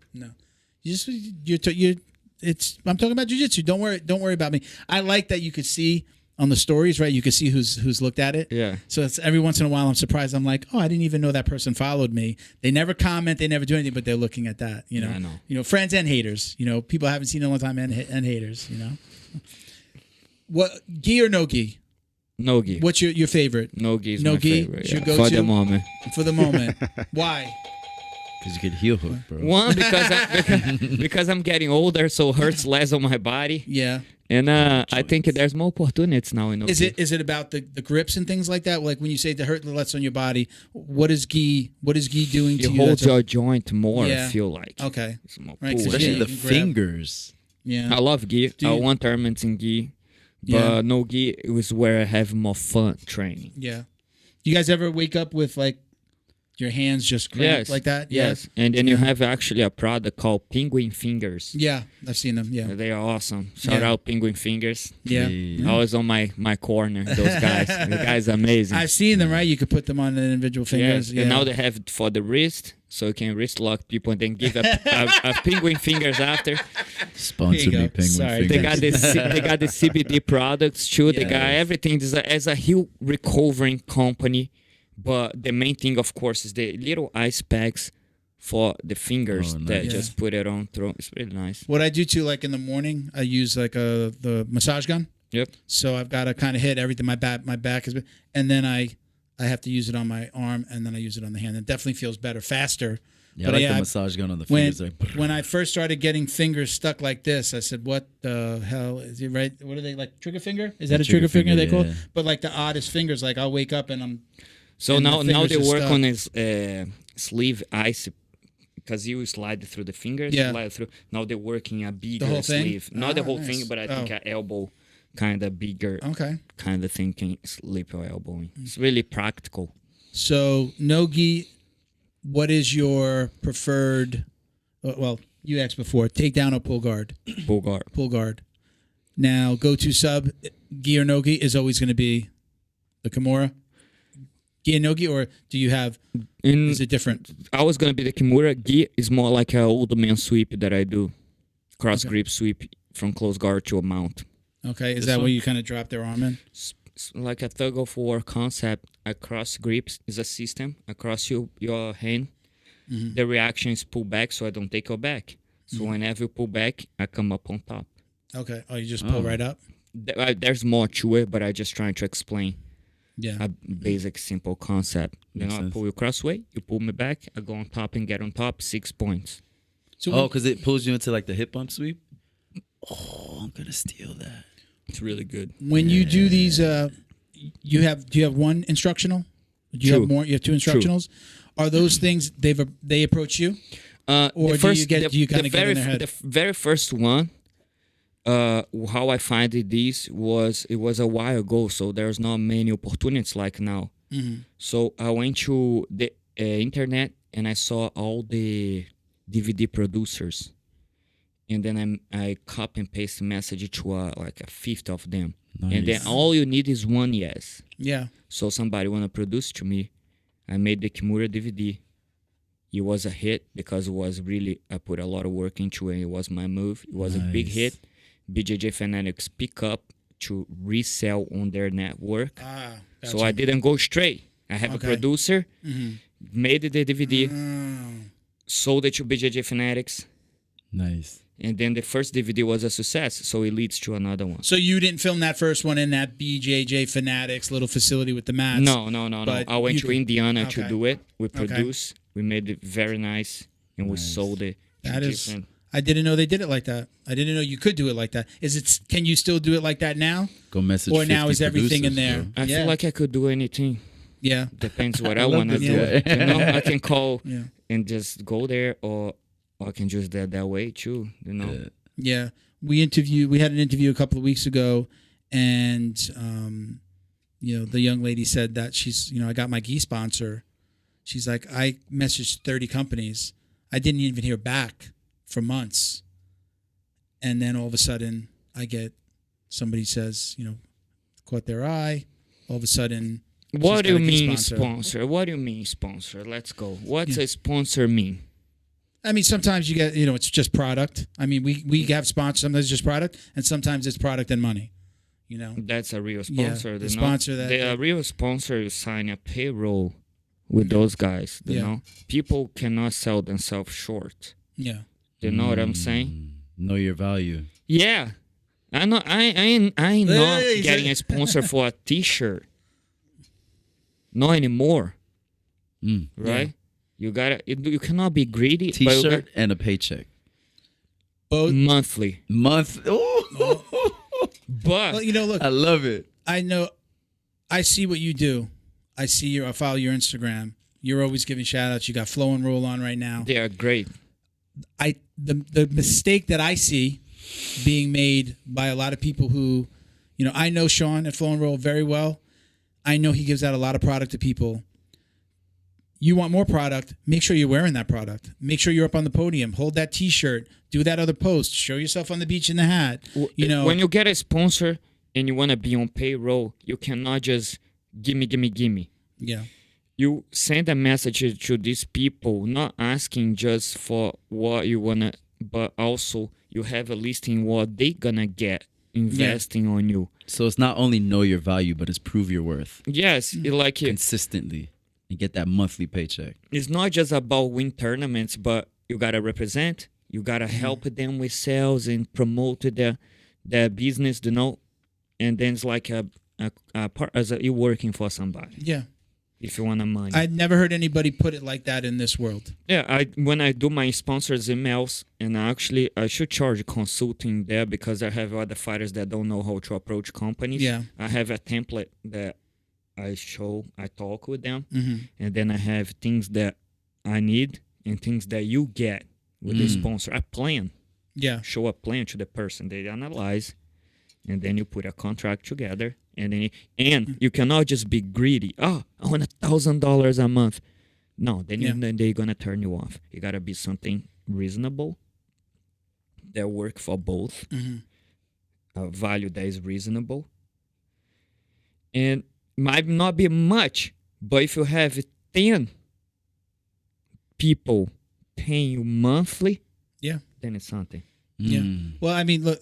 I'm talking about jiu-jitsu. Don't worry about me. I like that you could see on the stories, right? You can see who's looked at it. Yeah. So it's every once in a while I'm surprised. I'm like, oh, I didn't even know that person followed me. They never comment, they never do anything, but they're looking at that. I know. Friends and haters. People I haven't seen in a long time and haters. What, Ghee or no Ghee? No Ghee. What's your favorite? No Ghee is my favorite. Is your go-to? For the moment. For the moment. Why? Because you could heel hook, bro. One, because I'm getting older, so it hurts less on my body. Yeah. And I think there's more opportunities now in Is it about the grips and things like that? Like when you say to hurt less on your body, what is Ghee doing to you? You hold your joint more, I feel like. Okay. Right, especially the fingers. Yeah. I love Ghee. I want tournaments in Ghee. But no Ghee is where I have more fun training. Yeah. Do you guys ever wake up with like your hands just cramped like that? Yes. And then you have actually a product called Penguin Fingers. Yeah, I've seen them. Yeah. They are awesome. Shout out Penguin Fingers. Yeah. Always on my corner, those guys. The guys are amazing. I've seen them, right? You could put them on individual fingers. Yes. Yeah. And now they have it for the wrist, so you can wrist lock people and then give a penguin fingers after. Sponsor me, penguin fingers. They got the CBD products too. They got everything. As a heel recovering company. But the main thing, of course, is the little ice packs for the fingers that just put it on through. It's really nice. What I do too, like in the morning, I use like the massage gun. Yep. So I've got to kind of hit everything. My back is, and then I have to use it on my arm, and then I use it on the hand. It definitely feels better, faster. Yeah, but I like the massage gun on the fingers. When I first started getting fingers stuck like this, I said, "What the hell is it?" Right? What are they like? Trigger finger? Is that a trigger finger they call it? But like the oddest fingers. Like I'll wake up and I'm. So now they work on his sleeve ice because you slide through the fingers. Slide through. Now they're working a bigger sleeve. Not the whole thing, but I think an elbow kind of bigger. Kind of thing can slip your elbow in. It's really practical. So no Ghee, what is your preferred? Well, you asked before. Takedown or pull guard? Pull guard. Pull guard. Now go to sub. Ghee or no Ghee is always going to be the Kimura. Ghee and no Ghee, or do you have? Is it different? I was gonna be the Kimura. Ghee is more like an old man sweep that I do, cross grip sweep from close guard to a mount. Okay, is that where you kind of drop their arm in? Like a tug of war concept. A cross grips is a system across your hand, the reaction is pull back, so I don't take it back. So whenever you pull back, I come up on top. Okay. Oh, you just pull right up? There's more to it, but I just trying to explain Yeah. a basic, simple concept. I pull you crossway, you pull me back, I go on top and get on top, 6 points. So because it pulls you into like the hip bump sweep? Oh, I'm going to steal that. It's really good. when you do these, do you have one instructional? Do you have more? You have two instructionals? Are those things they approach you? Or do you kind of get in their head? The very first one, how I find it was a while ago, so there's not many opportunities like now. So I went to the internet and I saw all the DVD producers, and then I copy and paste a message to like a fifth of them, and then all you need is one yes. Yeah. So somebody wanna produce to me, I made the Kimura DVD. It was a hit because I put a lot of work into it. It was my move. It was a big hit. BJJ Fanatics pick up to resell on their network. Gotcha. So I didn't go straight. I have a producer, made the DVD, sold it to BJJ Fanatics. Nice. And then the first DVD was a success, so it leads to another one. So you didn't film that first one in that BJJ Fanatics little facility with the mats? No. I went to Indiana to do it. We produced. We made it very nice, and we sold it. I didn't know they did it like that. I didn't know you could do it like that. Can you still do it like that now? Go message. Or now is everything in there? I feel like I could do anything. Yeah. Depends what I want to do. I can call and just go there, or I can just do it that way too. Yeah. We had an interview a couple of weeks ago, and the young lady said that she's, I got my Ghee sponsor. She's like, I messaged 30 companies. I didn't even hear back for months. And then all of a sudden I get somebody says, caught their eye. All of a sudden. What do you mean sponsor? What do you mean sponsor? Let's go. What's a sponsor mean? I mean, sometimes you get, it's just product. I mean, we have sponsors. Sometimes it's just product, and sometimes it's product and money. That's a real sponsor. Yeah, the sponsor that. The real sponsor, you sign a payroll with those guys. You know, people cannot sell themselves short. Yeah. You know what I'm saying? Know your value. Yeah. I know. I ain't not getting a sponsor for a T-shirt. Not anymore. Right? Yeah. You cannot be greedy. T-shirt and a paycheck. Both monthly. But look, I love it. I know. I see what you do. I follow your Instagram. You're always giving shout outs. You got Flow and Roll on right now. They are great. The mistake that I see being made by a lot of people who, I know Sean at Flow and Roll very well. I know he gives out a lot of product to people. You want more product, make sure you're wearing that product. Make sure you're up on the podium. Hold that T-shirt. Do that other post. Show yourself on the beach in the hat. When you get a sponsor and you want to be on payroll, you cannot just gimme. Yeah. You send a message to these people, not asking just for what you want to, but also you have a listing what they gonna get investing on you. So it's not only know your value, but it's prove your worth. Yes, consistently. You get that monthly paycheck. It's not just about win tournaments, but you gotta represent. You gotta help them with sales and promote their business, And then it's like a part as you're working for somebody. Yeah. If you want the money. I'd never heard anybody put it like that in this world. Yeah, when I do my sponsors emails, and I should charge consulting there because I have other fighters that don't know how to approach companies. Yeah. I have a template that I talk with them, and then I have things that I need and things that you get with the sponsor. A plan. Yeah. Show a plan to the person. They analyze, and then you put a contract together. And you cannot just be greedy. Oh, I want $1,000 a month. No, then they're gonna turn you off. You gotta be something reasonable that work for both. A value that is reasonable, and might not be much, but if you have 10 people paying you monthly, then it's something. Yeah. Well, I mean, look,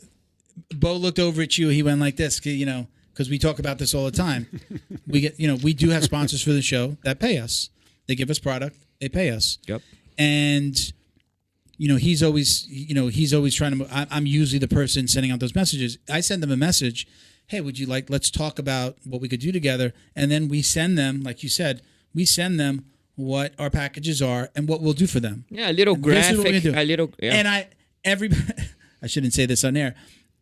Bo looked over at you. He went like this, because we talk about this all the time. We do have sponsors for the show that pay us. They give us product. They pay us. Yep. And he's always trying to. I'm usually the person sending out those messages. I send them a message. Hey, would you like? Let's talk about what we could do together. And then we send them, like you said, what our packages are and what we'll do for them. Yeah, a little graphic, a little. Yeah. And I shouldn't say this on air.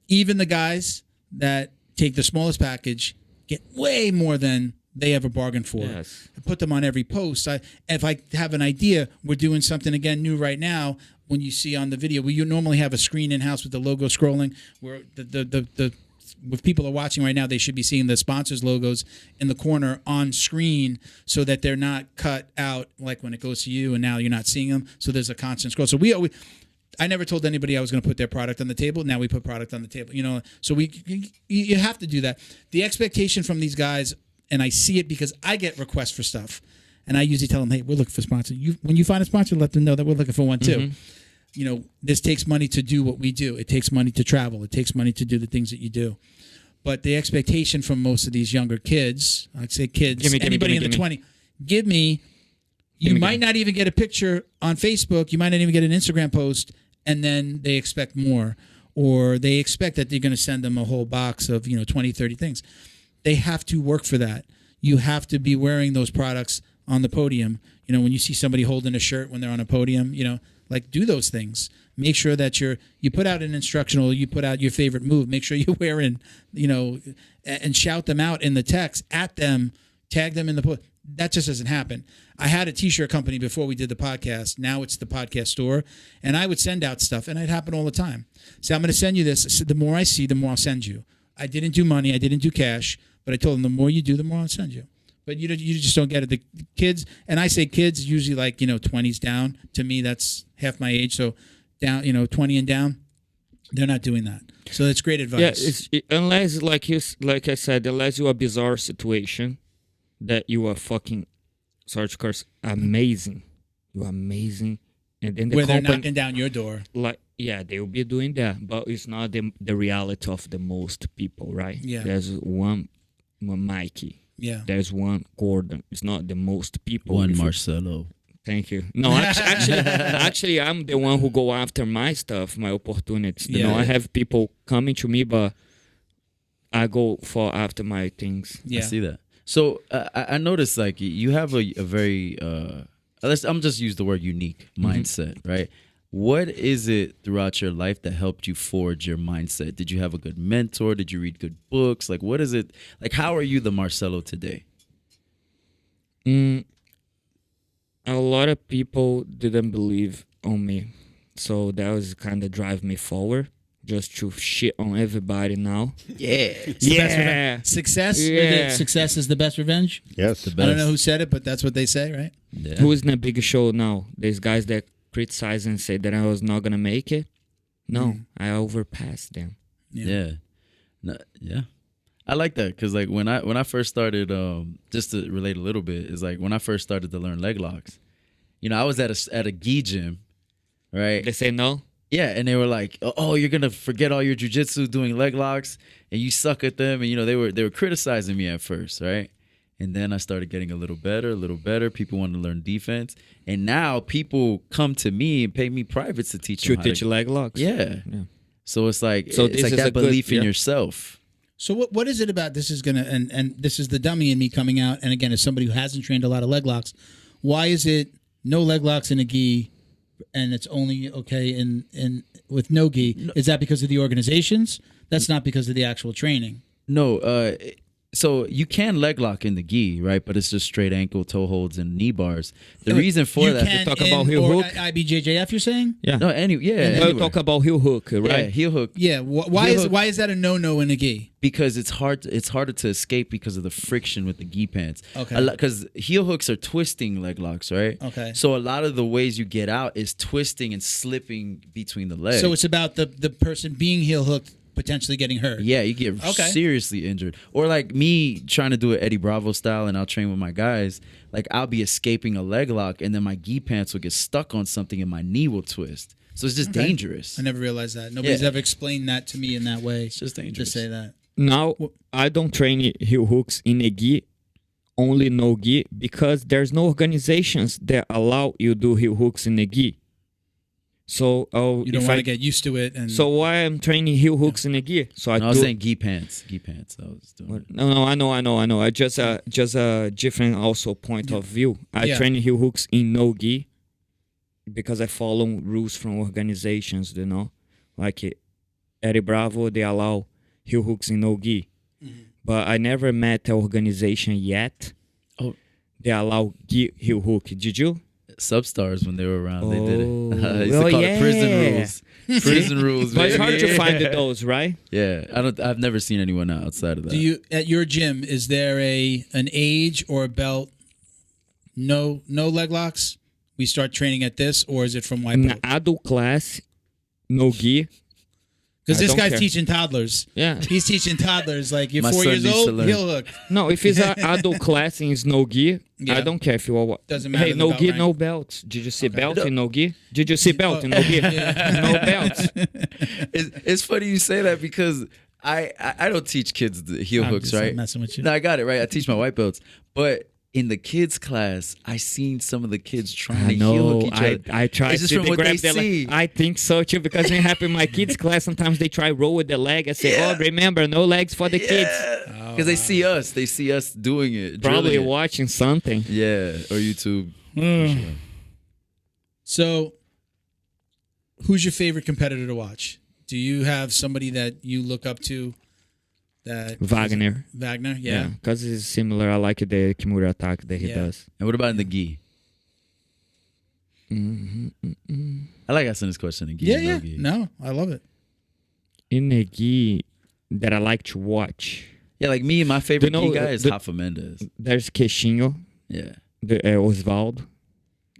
Even the guys that take the smallest package get way more than they ever bargained for. Yes. I put them on every post. If I have an idea, we're doing something again new right now. When you see on the video, you normally have a screen in house with the logo scrolling. Where if people are watching right now, they should be seeing the sponsors logos in the corner on screen, so that they're not cut out like when it goes to you and now you're not seeing them. So there's a constant scroll. So I never told anybody I was going to put their product on the table. Now we put product on the table. So you have to do that. The expectation from these guys, and I see it because I get requests for stuff, and I usually tell them, hey, we're looking for sponsors. When you find a sponsor, let them know that we're looking for one too. This takes money to do what we do. It takes money to travel. It takes money to do the things that you do. But the expectation from most of these younger kids, I'd say kids, anybody in the 20, you might not even get a picture on Facebook. You might not even get an Instagram post, and then they expect more. Or they expect that they're going to send them a whole box of 20, 30 things. They have to work for that. You have to be wearing those products on the podium. When you see somebody holding a shirt when they're on a podium, do those things. Make sure that you put out an instructional, you put out your favorite move. Make sure you're wearing, and shout them out in the text at them, tag them in the. That just doesn't happen. I had a T-shirt company before we did the podcast. Now it's the podcast store, and I would send out stuff, and it happened all the time. So I'm going to send you this. The more I see, the more I'll send you. I didn't do money. I didn't do cash, but I told them the more you do, the more I'll send you. But you just don't get it. The kids, and I say kids, usually 20s down. To me, that's half my age. So down, 20 and down, they're not doing that. So that's great advice. Yeah, unless like I said, unless you're a bizarre situation that you are fucking, sorry to curse, amazing. You're amazing. And then where they're knocking down your door. They will be doing that, but it's not the reality of the most people, right? Yeah. There's one Mikey. Yeah. There's one Gordon. It's not the most people. One Marcelo. Thank you. No, actually, I'm the one who go after my stuff, my opportunities. Yeah. I have people coming to me, but I go after my things. Yeah. I see that. So I noticed you have a very I'm just use the word unique mindset, right? What is it throughout your life that helped you forge your mindset? Did you have a good mentor? Did you read good books? What is it? How are you the Marcelo today? A lot of people didn't believe on me. So that was kind of drive me forward. Just to shit on everybody now. Yeah. Success? Yeah. Success is the best revenge? Yes. The best. I don't know who said it, but that's what they say, right? Yeah. Who is in a big show now? There's guys that criticize and say that I was not going to make it. No, I overpassed them. Yeah. No, yeah. I like that because when I first started, just to relate a little bit, is when I first started to learn leg locks. I was at a Ghee gym, right? They say no? Yeah, and they were like, "Oh, you're gonna forget all your jiu-jitsu doing leg locks, and you suck at them." And they were criticizing me at first, right? And then I started getting a little better. People wanted to learn defense, and now people come to me and pay me privates to teach them. Teach leg locks. Yeah. So it's this that belief in yeah. yourself. So what is it about this is gonna and this is the dummy in me coming out, and again, as somebody who hasn't trained a lot of leg locks, why is it no leg locks in a Ghee? And it's only okay in with no Ghee. No. Is that because of the organizations? That's not because of the actual training. No. So you can leg lock in the Ghee, right? But it's just straight ankle, toe holds, and knee bars. The reason for that, we talk about heel hook, IBJJF. You're saying? Yeah. No. We talk about heel hook, right? Yeah, heel hook. Yeah. Why is that a no in a Ghee? Because it's harder to escape because of the friction with the Ghee pants. Okay. Because heel hooks are twisting leg locks, right? Okay. So a lot of the ways you get out is twisting and slipping between the legs. So it's about the person being heel hooked potentially getting hurt. Yeah, you get seriously injured. Or me trying to do it Eddie Bravo style, and I'll train with my guys. I'll be escaping a leg lock, and then my Ghee pants will get stuck on something, and my knee will twist. So it's just dangerous. I never realized that. Nobody's ever explained that to me in that way. It's just dangerous To say that. Now, I don't train heel hooks in a Ghee only no gi because there's no organizations that allow you do heel hooks in the gi. So you don't want to get used to it. And so why I'm training heel hooks in the gi? So I was saying gi pants. I was doing No, I know. I just a different also point of view. I train heel hooks in no gi because I follow rules from organizations. You know, like Eddie Bravo, they allow heel hooks in no gi. But I never met an organization yet. Oh, they allow gi heel hook. Did you? Substars when they were around, they did it. I used to call it prison rules. Prison rules. But it's hard to find those, right? Yeah, I've never seen anyone outside of that. Do you at your gym? Is there an age or a belt? No leg locks. We start training at this, or is it from white belt? In adult class, no gi. Because this guy's teaching toddlers. Yeah. He's teaching toddlers. Like, you're My 4 years son needs to old, learn. he'll hook. No, if it's an adult class and it's no gi, I don't care if you are what. Doesn't matter. Hey, the no belt gi, rank. no belts. Did you see belt in no gi? Did you see belt in no gi? No belts. It's funny you say that because I don't teach kids the heel hooks, just right? messing with you. No, I got it, right? I teach my white belts. But in the kids' class, I seen some of the kids trying to heel hook each other. I try It's just to from what grab they see. I think so too because when it happened in my kids' class, sometimes they try roll with the leg. I say, oh, remember, no legs for the kids. Because they see us doing it. Probably drilling it. watching something. Yeah, or YouTube. Sure. So, who's your favorite competitor to watch? Do you have somebody that you look up to? Wagner, yeah. Because it's similar. I like the Kimura attack that he does. And what about in the gi? I like asking this question in gi. Yeah. No, I love it. In the gi that I like to watch. Yeah, like me, my favorite gi guy is Rafa Mendes. There's Queixinho. Yeah. Osvaldo.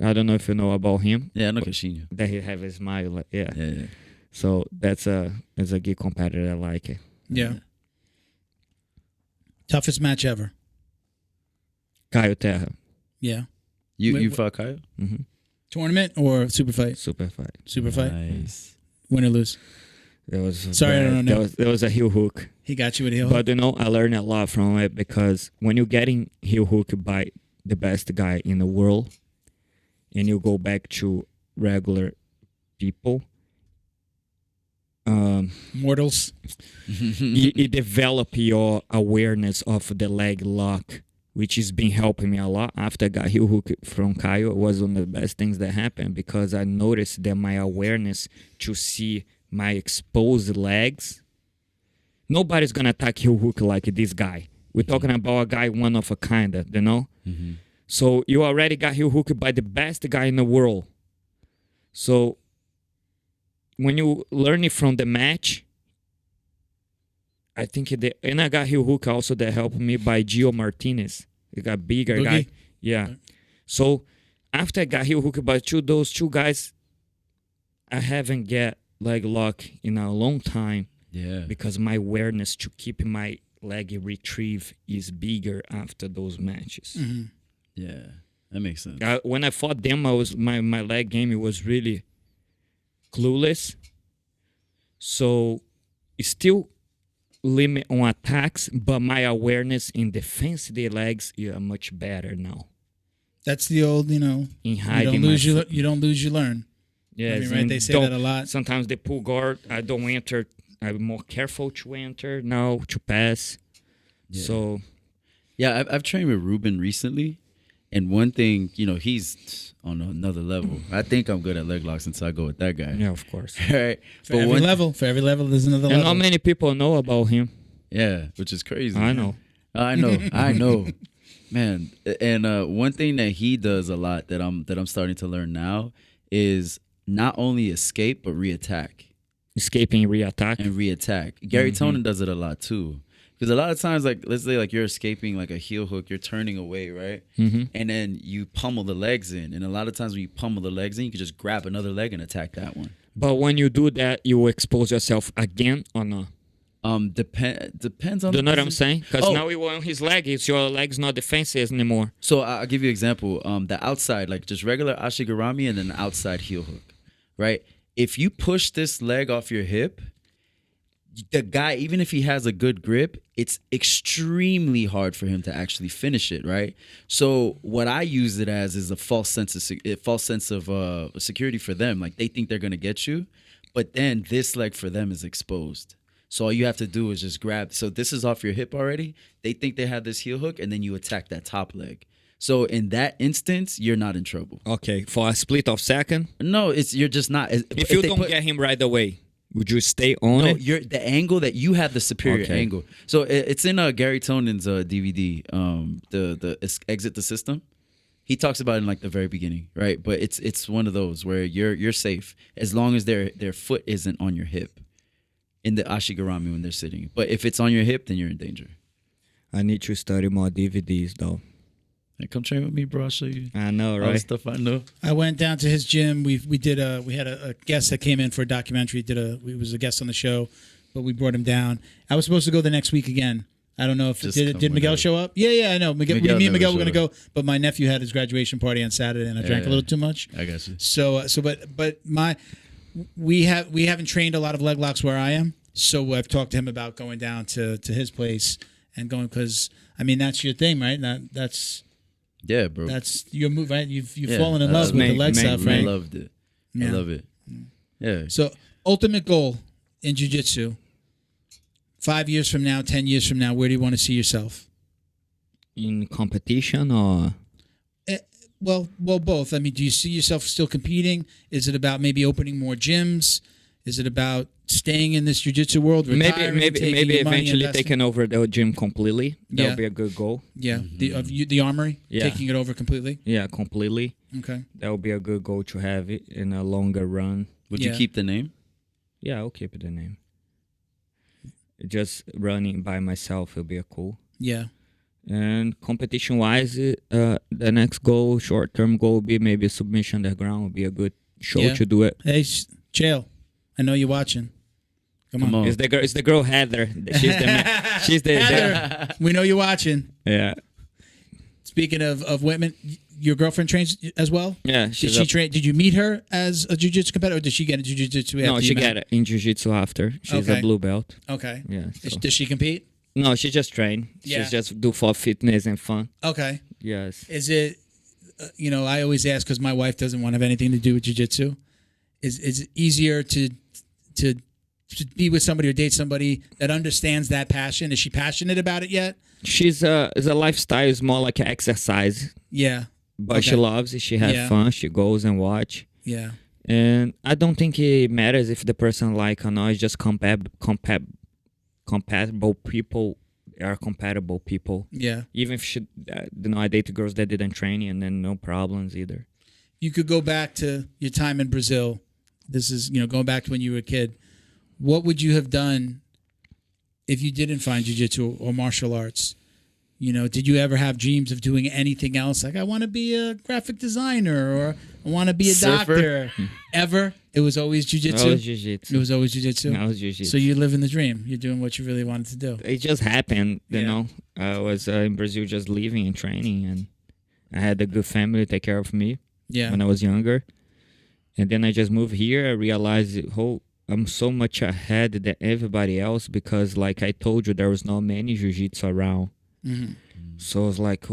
I don't know if you know about him. Yeah, I know Queixinho. That he have a smile. Yeah. Yeah. So that's a gi competitor I like it. Yeah. Toughest match ever. Caio Terra. Yeah. You fought Caio? Mm-hmm. Tournament or super fight? Super fight. Super fight. Nice. Win or lose? There was Sorry, I don't know. There was a heel hook. He got you with a heel hook. But I learned a lot from it because when you're getting heel hooked by the best guy in the world, and you go back to regular people, mortals, you develop your awareness of the leg lock, which has been helping me a lot. After I got heel hook from Caio, it was one of the best things that happened because I noticed that my awareness to see my exposed legs, nobody's gonna attack heel hook like this guy. We're talking about a guy one of a kind, you know? Mm-hmm. So you already got heel hooked by the best guy in the world. So when you learn it from the match, I think and I got heel hook also that helped me by Gio Martinez. He got bigger Boogie? guy. Yeah. So after I got heel hooked by those two guys, I haven't get leg lock in a long time. Yeah. Because my awareness to keep my leg retrieve is bigger after those matches. Mm-hmm. Yeah. That makes sense. When I fought them, my leg game it was really clueless. So it's still limit on attacks, but my awareness in defense of the legs is much better now. That's the old, in hiding you don't lose, you learn. Yeah, I mean, right? They say that a lot. Sometimes they pull guard. I don't enter. I'm more careful to enter now to pass. Yeah. So, yeah, I've trained with Ruben recently, and one thing, he's on another level. I think I'm good at leg locks until I go with that guy. yeah, of course. Right? For every level, there's another level. And not many people know about him. Yeah, which is crazy. I know. I know, man. And one thing that he does a lot that I'm starting to learn now is not only escape but reattack. Escaping, reattack. And reattack. Gary Tonin does it a lot too. Because a lot of times, like, let's say like you're escaping like a heel hook, you're turning away, right? Mm-hmm. And then you pummel the legs in. And a lot of times when you pummel the legs in, you can just grab another leg and attack that one. But when you do that, you expose yourself again or not? Depends on. Do you know what I'm saying? Because now you on his leg, your leg's not defensive anymore. So I'll give you an example. The outside, like just regular ashigarami and then the outside heel hook, right? If you push this leg off your hip, the guy, even if he has a good grip, it's extremely hard for him to actually finish it, right? So what I use it as is a false sense of security for them. Like they think they're gonna get you, but then this leg for them is exposed. So all you have to do is just grab. So this is off your hip already. They think they have this heel hook, and then you attack that top leg. So in that instance, you're not in trouble. Okay, for a split of second. No, you're just not. If you don't get him right away, would you stay on it? You're the angle that you have the superior angle. So it's in Gary Tonin's DVD, the Exit the System. He talks about it in like the very beginning, right? But it's one of those where you're safe as long as their foot isn't on your hip in the ashigarami when they're sitting. But if it's on your hip, then you're in danger. I need to study more DVDs though. Hey, come train with me, bro. I'll show you. I know, right? All the stuff I know. I went down to his gym. We had a guest that came in for a documentary. He was a guest on the show, but we brought him down. I was supposed to go the next week again. I don't know if did Miguel show up? Yeah, I know. Me and Miguel were gonna go, but my nephew had his graduation party on Saturday, and I drank a little too much. I guess. We haven't trained a lot of leg locks where I am, so I've talked to him about going down to his place and going, because I mean that's your thing, right? That's. Yeah, bro. That's your move, right? You've fallen in love with the leg stuff, right? I loved it. Yeah. I love it. Yeah. So, ultimate goal in jiu-jitsu, 5 years from now, 10 years from now, where do you want to see yourself? In competition or? Well, both. I mean, do you see yourself still competing? Is it about maybe opening more gyms? Is it about staying in this jiu-jitsu world? Maybe eventually taking over the gym completely. That would be a good goal. Yeah, the Armory, taking it over completely. Yeah, completely. Okay, that would be a good goal to have it in a longer run. Would you keep the name? Yeah, I'll keep the name. Just running by myself will be a cool. Yeah. And competition-wise, the next goal, short-term goal, would be maybe Submission Underground would be a good show to do it. Hey, Chael, I know you're watching. Come on. It's the girl Heather. She's the Heather. We know you're watching. Yeah. Speaking of women, your girlfriend trains as well? Yeah. Did she train? Did you meet her as a jiu-jitsu competitor, or did she get into jiu-jitsu after? No, she got it in jiu-jitsu after. She's a blue belt. Okay. Yeah. So. Does she compete? No, she just train. Yeah. She just do for fitness and fun. Okay. Yes. Is it? I always ask because my wife doesn't want to have anything to do with jiu-jitsu. Is it easier to be with somebody or date somebody that understands that passion? Is she passionate about it yet? She's a lifestyle is more like an exercise. Yeah. But she loves it. She has fun. She goes and watch. Yeah. And I don't think it matters if the person like or not. It's just compatible people are compatible people. Yeah. Even if I date girls that didn't train and then no problems either. You could go back to your time in Brazil. This is, going back to when you were a kid. What would you have done if you didn't find jiu-jitsu or martial arts? Did you ever have dreams of doing anything else? Like, I want to be a graphic designer, or I want to be a doctor. Ever? It was always jiu-jitsu? It was always jiu-jitsu? I was jiu-jitsu. So you're living the dream. You're doing what you really wanted to do. It just happened, you know. I was in Brazil just living and training, and I had a good family to take care of me when I was younger. And then I just moved here. I realized I'm so much ahead than everybody else because, like I told you, there was not many jiu-jitsu around. Mm-hmm. So I was like,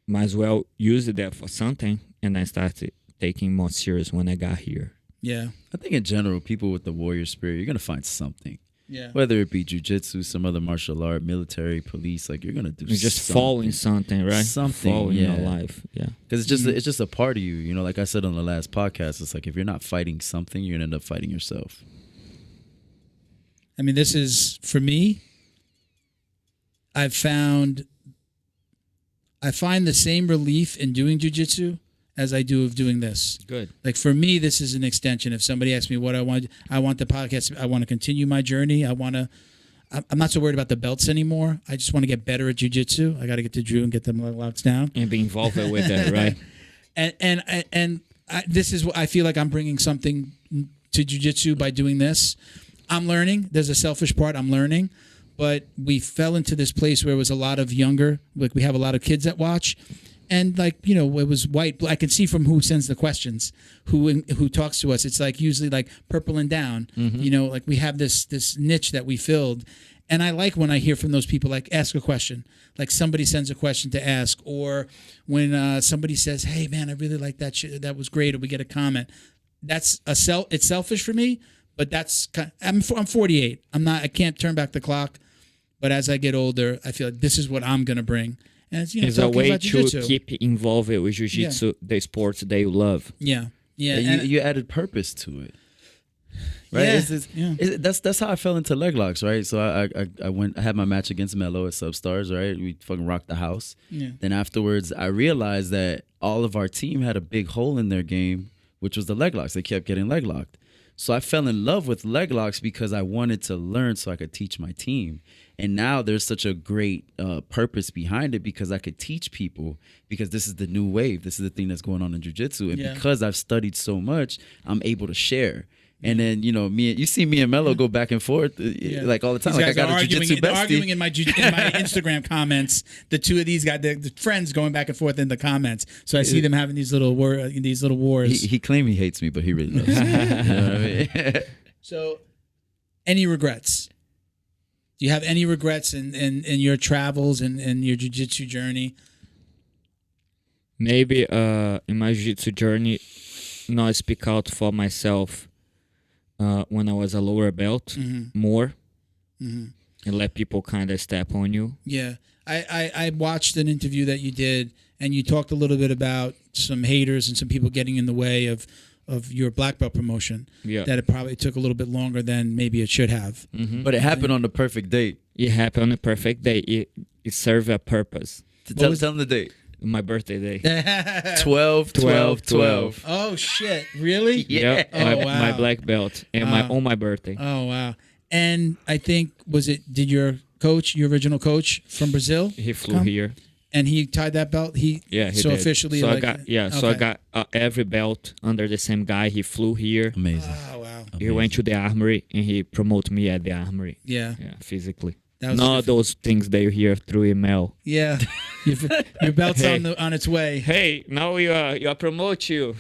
might as well use that for something. And I started taking more serious when I got here. Yeah. I think in general, people with the warrior spirit, you're going to find something. Yeah. Whether it be jiu-jitsu, some other martial art, military, police, like you're going to do something. You just fall in something, right? Something, fall in your life, yeah. Because it's just a part of you. Like I said on the last podcast, it's like if you're not fighting something, you're going to end up fighting yourself. I mean, this is, for me, I find the same relief in doing jiu-jitsu as I do of doing this. Good. Like, for me, this is an extension. If somebody asks me what I want the podcast. I want to continue my journey. I'm not so worried about the belts anymore. I just want to get better at jiu-jitsu. I got to get to Drew and get them locks down. And be involved with that, right? And this is what I feel like I'm bringing something to jiu-jitsu by doing this. I'm learning. There's a selfish part. I'm learning. But we fell into this place where it was a lot of younger, like we have a lot of kids that watch. And like, you know, it was white. I can see from who sends the questions, who talks to us. It's like usually like purple and down. You know, like we have this niche that we filled. And I like when I hear from those people, like ask a question, like somebody sends a question to ask, or when somebody says, "Hey man, I really like that shit. That was great," or we get a comment. That's it's selfish for me, but I'm 48. I can't turn back the clock. But as I get older, I feel like this is what I'm gonna bring. And it's, you know, it's a way to jiu-jitsu. keep involved with jiu-jitsu, the sports that you love. Yeah. You added purpose to it. Right, that's how I fell into leg locks, right? So I had my match against Melo at Substars, right? We fucking rocked the house. Yeah. Then afterwards, I realized that all of our team had a big hole in their game, which was the leg locks. They kept getting leg locked. So I fell in love with leg locks because I wanted to learn so I could teach my team. And now there's such a great purpose behind it because I could teach people because this is the new wave. This is the thing that's going on in jiu-jitsu. And because I've studied so much, I'm able to share. And then, you know, you see me and Melo go back and forth like all the time. These like I got a jiu-jitsu bestie. They're arguing in my Instagram comments. The two of these guys, the friends going back and forth in the comments. So I see them having these little wars. He claimed he hates me, but he really loves me. You know what I mean? So, any regrets? Do you have any regrets in your travels and your jiu-jitsu journey? Maybe in my jiu-jitsu journey, not speak out for myself. When I was a lower belt, more, and let people kind of step on you. Yeah, I watched an interview that you did, and you talked a little bit about some haters and some people getting in the way of your black belt promotion. Yeah, that it probably took a little bit longer than maybe it should have. But it happened on the perfect date. It happened on the perfect day. It served a purpose. Tell them the date. My birthday day. 12/12/12. Oh shit! Really? Yeah. Oh, wow. My black belt and on my birthday. Oh wow! And I think did your original coach from Brazil? He flew here. And he tied that belt. He did. Officially. So I got every belt under the same guy. He flew here. Amazing. Oh wow! Amazing. He went to the Armory and he promoted me at the Armory. Yeah. Yeah, physically. Not those things that you hear through email. Yeah, your belt's on its way. Hey, now you promote you.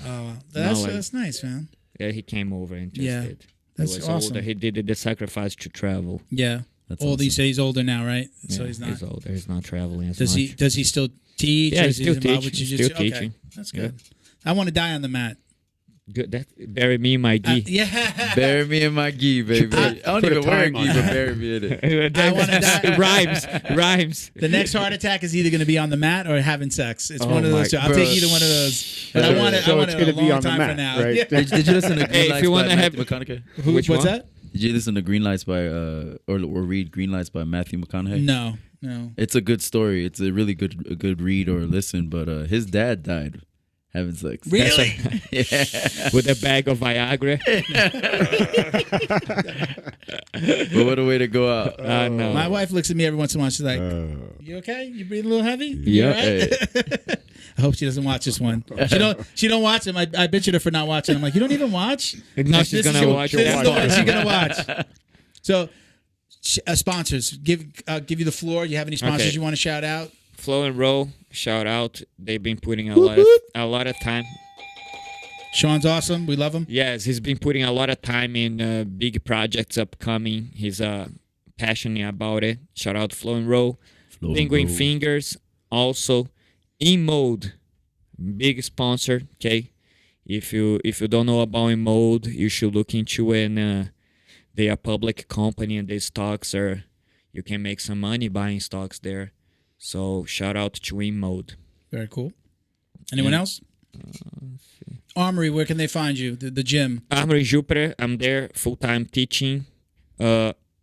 Oh, that's nice, man. Yeah, he came over and just did. That's awesome. Older. He did the sacrifice to travel. Yeah, that's awesome. You say he's older now, right? Yeah, so he's not. He's older. He's not traveling as much. Does he still teach? Yeah, he's still teaching. Okay. That's good. I want to die on the mat. Good. Bury me in my gi. Yeah. Bury me in my gi, baby. I don't even wear a gi, but bury me in it. I want to die. Rhymes. The next heart attack is either going to be on the mat or having sex. It's one of those two. I'll take either one of those. But I want it a long time from now. Right? Yeah. Did you listen to Green Lights by Matthew McConaughey? What's that? Did you listen to Green Lights by or read Green Lights by Matthew McConaughey? No. It's a good story. It's a really good read or listen. But his dad died having sex. Really? Yeah. With a bag of Viagra. But what a way to go out. No. My wife looks at me every once in a while. She's like, "You okay? You breathing a little heavy? Yeah. Right? I hope she doesn't watch this one. She don't watch them. I bitched her for not watching. I'm like, you don't even watch? No, she's gonna watch. This is the one she's gonna watch. So, sponsors, give you the floor. You have any sponsors you want to shout out? Flow and Roll, shout out. They've been putting a lot of time. Sean's awesome. We love him. Yes, he's been putting a lot of time in big projects upcoming. He's passionate about it. Shout out Flow and Roll. Penguin Fingers, also In Mode, big sponsor. Okay, if you don't know about In Mode, you should look into it. And they are a public company, and their stocks you can make some money buying stocks there. So shout out to In Mode. Very cool. Anyone else? Armory, where can they find you? The gym. Armory Jupiter. I'm there full time teaching.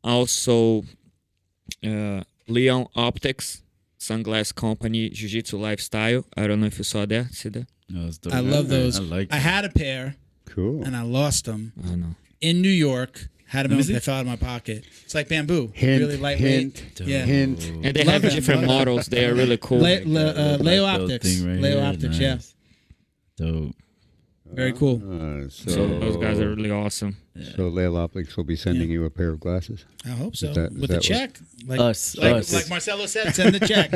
Also, Leon Optics, sunglass company, Jiu-Jitsu Lifestyle. I don't know if you saw that. See that? No, I love those. I like. I had a pair. Cool. And I lost them. I know. In New York. Had them they fell out of my pocket. It's like bamboo. Hint, really lightweight. Hint. And they have different models. They are really cool. Leo Optics. Right Leo here. Optics, nice. Dope. Very cool. So those guys are really awesome. So Leil Optics will be sending you a pair of glasses. I hope so. Is With that a check. Like Us. Marcelo said, send the check.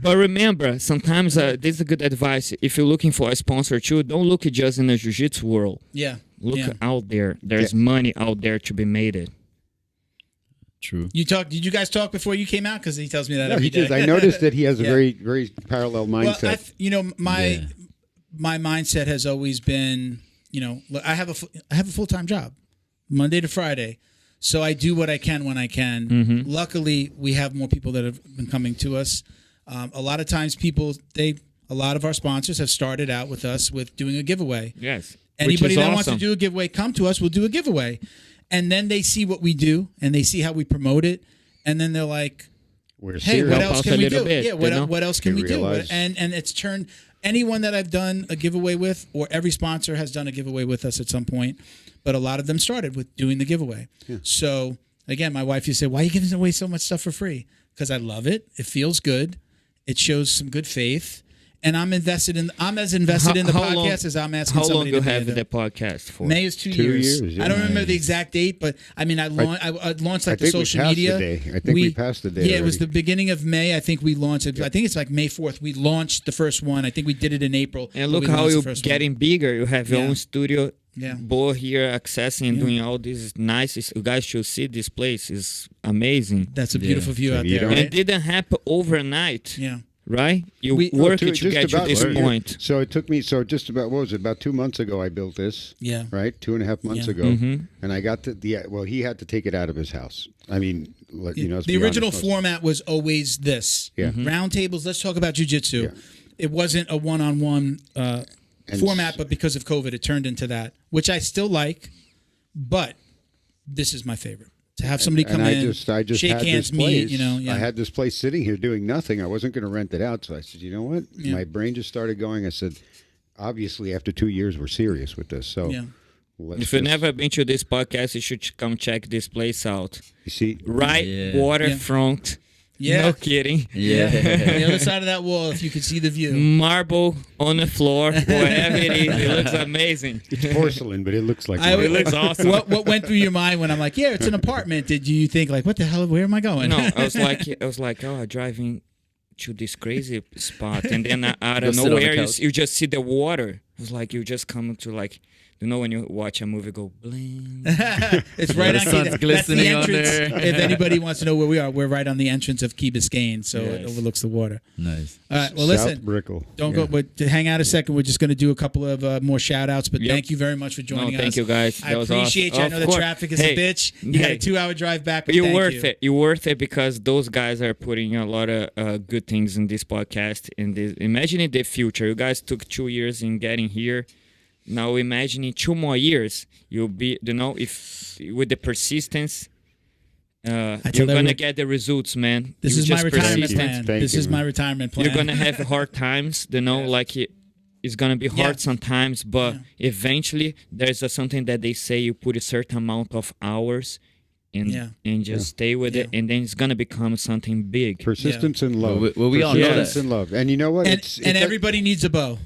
But remember, sometimes this is a good advice. If you're looking for a sponsor too, don't look just in the jiu-jitsu world. Yeah. Look out there. There's money out there to be made. It. True. Did you guys talk before you came out? Because he tells me that every day. I noticed that he has a very, very parallel mindset. Well, my mindset has always been, look, I have a full-time job, Monday to Friday. So I do what I can when I can. Mm-hmm. Luckily, we have more people that have been coming to us. A lot of times a lot of our sponsors have started out with us with doing a giveaway. Yes. Anybody that wants to do a giveaway, come to us. We'll do a giveaway. And then they see what we do and they see how we promote it. And then they're like, hey, what else can we do? What else can we do? And it's turned anyone that I've done a giveaway with, or every sponsor has done a giveaway with us at some point. But a lot of them started with doing the giveaway. Yeah. So again, my wife used to say, why are you giving away so much stuff for free? Because I love it. It feels good. It shows some good faith. And I'm as invested in the podcast as I'm asking somebody to be. How long do you have the podcast for? May is 2 years. Yeah. I don't remember the exact date, but I mean, I launched like the social media. I think we passed the day. Yeah, it was the beginning of May. I think we launched it. I think it's like May 4th. We launched the first one. I think we did it in April. And look how you're getting bigger. You have your own studio. Yeah. Both here accessing and doing all this nice. You guys should see this place. It's amazing. That's a beautiful view out there. And it didn't happen overnight. Yeah. Right? You work it to get to this point. So it took me, just about, what was it, about 2 months ago I built this. Yeah. Right? 2.5 months ago. Mm-hmm. And I got he had to take it out of his house. I mean, the original format was always this. Yeah. Mm-hmm. Round tables, let's talk about jiu-jitsu. Yeah. It wasn't a one-on-one format, but because of COVID, it turned into that, which I still like, but this is my favorite. To have somebody come in, shake hands, meet, I had this place sitting here doing nothing. I wasn't going to rent it out. So I said, you know what? Yeah. My brain just started going. I said, obviously, after 2 years, we're serious with this. So if you've never been to this podcast, you should come check this place out. You see? Waterfront. Yeah. No kidding. Yeah. On the other side of that wall, if you could see the view. Marble on the floor, whatever it is. It looks amazing. It's porcelain, but it looks like it looks awesome. What went through your mind when I'm like, yeah, it's an apartment? Did you think like, what the hell? Where am I going? No, I was like, oh, I'm driving to this crazy spot, and then out of nowhere, you just see the water. It was like you just come to like. When you watch a movie, go bling. It's right on Key. That's the entrance. There. If anybody wants to know where we are, we're right on the entrance of Key Biscayne, so it overlooks the water. Nice. All right. Well, listen. South Brickell. Don't go. But to hang out a second, we're just going to do a couple of more shout outs. But thank you very much for joining us. Thank you, guys. I appreciate you. I know the traffic is a bitch. You got a 2-hour drive back. But you're worth it. You're worth it because those guys are putting a lot of good things in this podcast. Imagine the future. You guys took 2 years in getting here. Now imagine in 2 more years, you'll be, if with the persistence, you're going to get the results, man. This is my retirement plan. This is my retirement plan. You're going to have hard times, like it's going to be hard sometimes, but eventually there's something that they say you put a certain amount of hours and just stay with it, and then it's going to become something big. Persistence and love. Well, we all know that. Persistence and love. And you know what? And everybody needs a bow.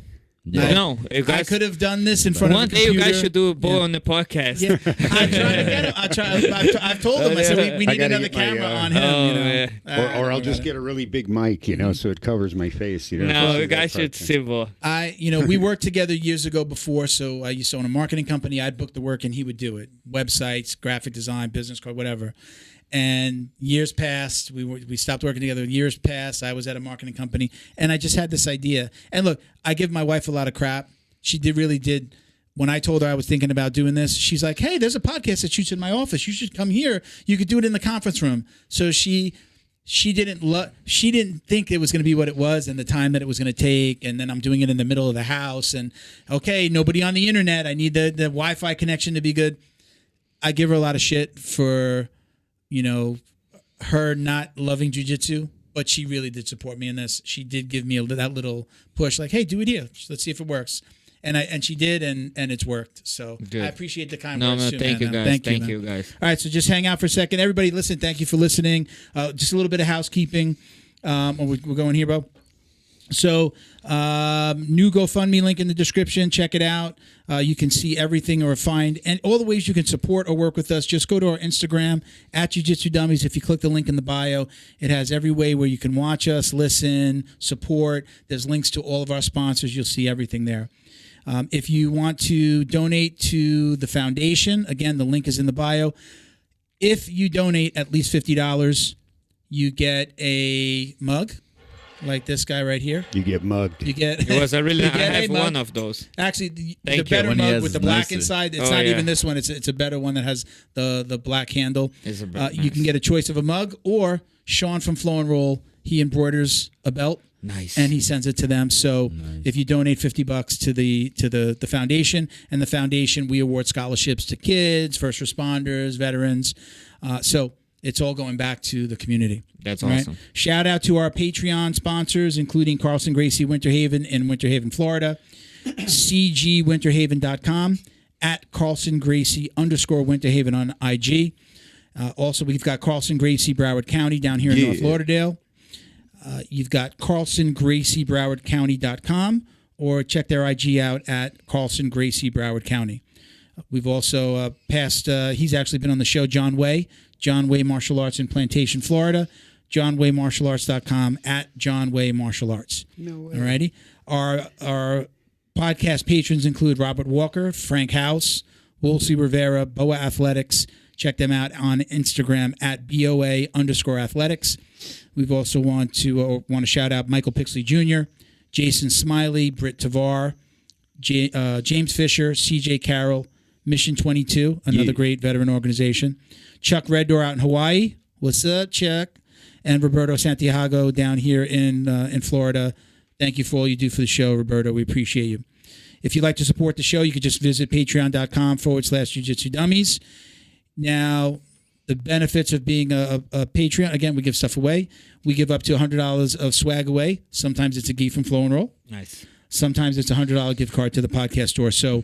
Yeah. No, I could have done this in front of a computer. One day you guys should do a bow on the podcast. Yeah. I'm trying to get him. I've told him. I said we need another camera on him. Or I'll just get a really big mic, so it covers my face. No, you guys should simple. We worked together years ago before, so I used to own a marketing company. I'd book the work and he would do it. Websites, graphic design, business card, whatever. And years passed. We stopped working together. Years passed. I was at a marketing company, and I just had this idea. And look, I give my wife a lot of crap. She really did. When I told her I was thinking about doing this, she's like, "Hey, there's a podcast that shoots in my office. You should come here. You could do it in the conference room." So she didn't think it was going to be what it was, and the time that it was going to take. And then I'm doing it in the middle of the house, and okay, nobody on the internet. I need the Wi-Fi connection to be good. I give her a lot of shit for her not loving jiu-jitsu, but she really did support me in this. She did give me that little push, like, hey, do it here. Let's see if it works. And she did, and it's worked. So good. I appreciate the kind words too, thank man. You guys. Thank you, guys. All right, so just hang out for a second. Everybody, listen, thank you for listening. Just a little bit of housekeeping. We're going here, bro. So, new GoFundMe link in the description. Check it out. You can see everything or find and all the ways you can support or work with us. Just go to our Instagram at Jiu-Jitsu Dummies. If you click the link in the bio, it has every way where you can watch us, listen, support. There's links to all of our sponsors. You'll see everything there. If you want to donate to the foundation, again, the link is in the bio. If you donate at least $50, you get a mug. Like this guy right here. You get mugged. You get. It was a really. I get have a mug. one of those. Actually, the Thank better you. When he mug has with the black nicer. inside. It's Oh, not yeah. even this one. It's a better one that has the black handle. It's a better- You can get a choice of a mug, or Sean from Flow and Roll. He embroiders a belt. Nice. And he sends it to them. So if you donate $50 to the foundation, and the foundation, we award scholarships to kids, first responders, veterans. So it's all going back to the community. That's Right? awesome. Shout out to our Patreon sponsors, including Carlson Gracie Winter Haven in Winter Haven, Florida, cgwinterhaven.com, at Carlson Gracie _Winter Haven on IG. Also, we've got Carlson Gracie Broward County down here in North Lauderdale. You've got CarlsonGracieBrowardCounty.com, or check their IG out at Carlson Gracie Broward County. We've also passed, he's actually been on the show, John Way Martial Arts in Plantation, Florida. JohnWayMartialArts.com, at John Way Martial Arts. No way. All righty. Our podcast patrons include Robert Walker, Frank House, Wolsey Rivera, Boa Athletics. Check them out on Instagram at BOA_athletics. We've also want to shout out Michael Pixley Jr., Jason Smiley, Britt Tavar, James Fisher, CJ Carroll, Mission 22, another great veteran organization. Chuck Red Door out in Hawaii. What's up, Chuck? And Roberto Santiago down here in Florida. Thank you for all you do for the show, Roberto. We appreciate you. If you'd like to support the show, you could just visit patreon.com/Jiu-Jitsu Dummies. Now, the benefits of being a Patreon, again, we give stuff away. We give up to $100 of swag away. Sometimes it's a Ghee from Flow and Roll. Nice. Sometimes it's a $100 gift card to the podcast store. So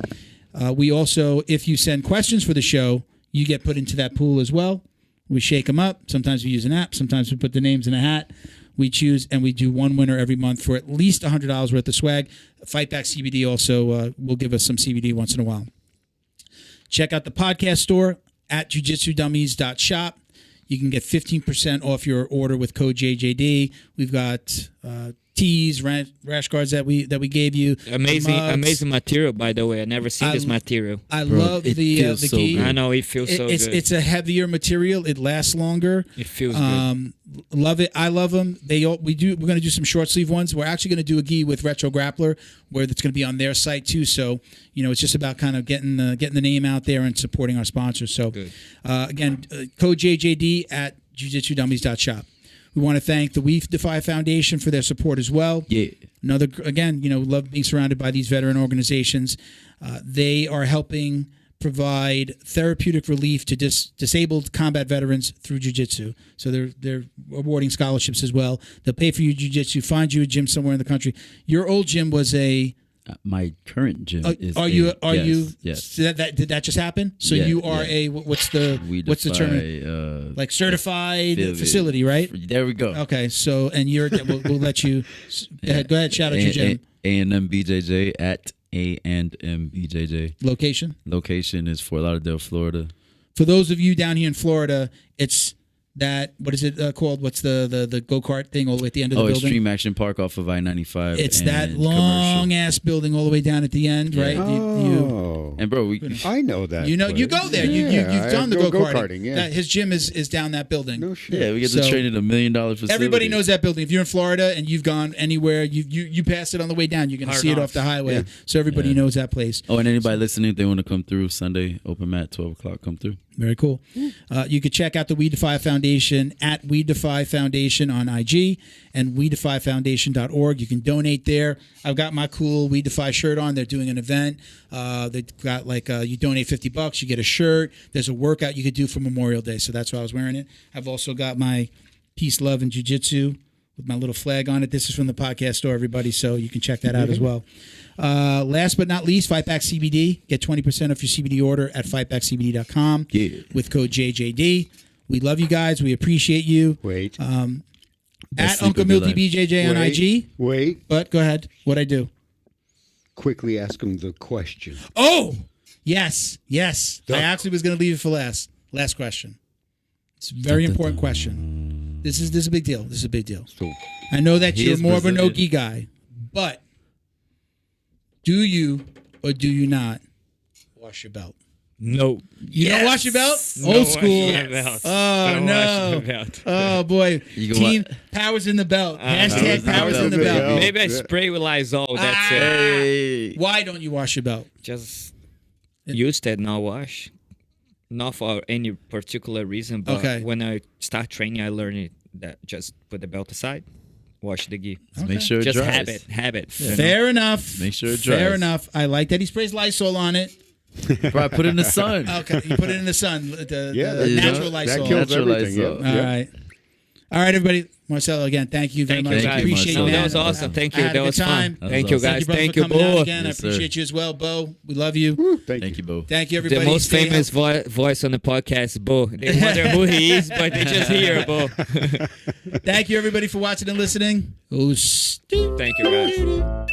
we also, if you send questions for the show, you get put into that pool as well. We shake them up. Sometimes we use an app. Sometimes we put the names in a hat. We choose, and we do one winner every month for at least $100 worth of swag. Fightback CBD also will give us some CBD once in a while. Check out the podcast store at jujitsudummies.shop. You can get 15% off your order with code JJD. We've got tees, rash guards that we gave you. Amazing material, by the way. I never seen this material. I love the feels so Ghee. good. I know it feels so good. It's a heavier material. It lasts longer. It feels good. Love it. I love them. We're going to do some short sleeve ones. We're actually going to do a Ghee with Retro Grappler, where it's going to be on their site too. So it's just about kind of getting the name out there and supporting our sponsors. So again, code JJD at jujitsudummies.shop. We want to thank the We Defy Foundation for their support as well. Yeah. Another, again, love being surrounded by these veteran organizations. They are helping provide therapeutic relief to disabled combat veterans through jiu-jitsu. So they're awarding scholarships as well. They'll pay for your jiu-jitsu, find you a gym somewhere in the country. Your old gym was a... my current gym is. Yes. So did that just happen? So you are a what's the term? Like certified facility, right? There we go. Okay, so and we'll let you go ahead. Shout out your gym. A&M BJJ at A&M BJJ. Location is Fort Lauderdale, Florida. For those of you down here in Florida, it's that, what is it called? What's the go-kart thing all the way at the end of the building? Extreme Action Park off of I-95. It's that long-ass building all the way down at the end, right? And bro, I know that. You go there. You've done the go-karting. Yeah. His gym is down that building. No shit. Yeah, we get to train in $1 million facility. Everybody knows that building. If you're in Florida and you've gone anywhere, you pass it on the way down. You're going to see it off the highway. Yeah. So everybody knows that place. Oh, and anybody listening, if they want to come through Sunday, open mat, 12 o'clock, come through. Very cool. You could check out the We Defy Foundation at We Defy Foundation on IG and WeDefyFoundation.org. You can donate there. I've got my cool We Defy shirt on. They're doing an event. They've got you donate $50, you get a shirt. There's a workout you could do for Memorial Day, so that's why I was wearing it. I've also got my Peace, Love, and Jiu-Jitsu with my little flag on it. This is from the podcast store, everybody, so you can check that out as well. Last but not least, Fightback CBD. Get 20% off your CBD order at fightbackcbd.com with code JJD. We love you guys. We appreciate you. Wait. At Uncle Milty BJJ on IG. Wait. But go ahead. What'd I do? Quickly ask him the question. Oh, yes. I actually was going to leave it for last. Last question. It's a very important question. This is a big deal. So, I know that you're more of a Brazilian. no-gi guy, but do you or do you not wash your belt? No. You don't wash your belt? No Old school. washing my belt. Oh, Don't no. wash my belt. Oh, boy. You go Team powers in the belt. Hashtag powers in the belt. Maybe I spray with Lysol. That's it. Why don't you wash your belt? Just use that, not wash. Not for any particular reason, but Okay. when I start training, I learned that just put the belt aside, wash the gi. Make sure it Just dries. habit. Fair enough. Make sure it Fair dries. enough. I like that he sprays Lysol on it. Bro, I put it in the sun. Okay, you put it in the sun. The that- natural that Lysol. kills Natural everything. Lysol. Yeah. All right. All right, everybody. Marcelo, again, thank you very Thank much. you, Thank I you, appreciate Marcelo. you, man. That was awesome. Thank I you. had a That good was time. fun. That was Thank you, awesome. guys. Brother, Thank for you, coming out Bo. again. I Yes, sir. appreciate you as well, Bo. We love you. Thank you. Bo. Thank you, everybody. The most Stay famous voice on the podcast, Bo. They wonder who he is, but they just hear Bo. Thank you, everybody, for watching and listening. Thank you, guys.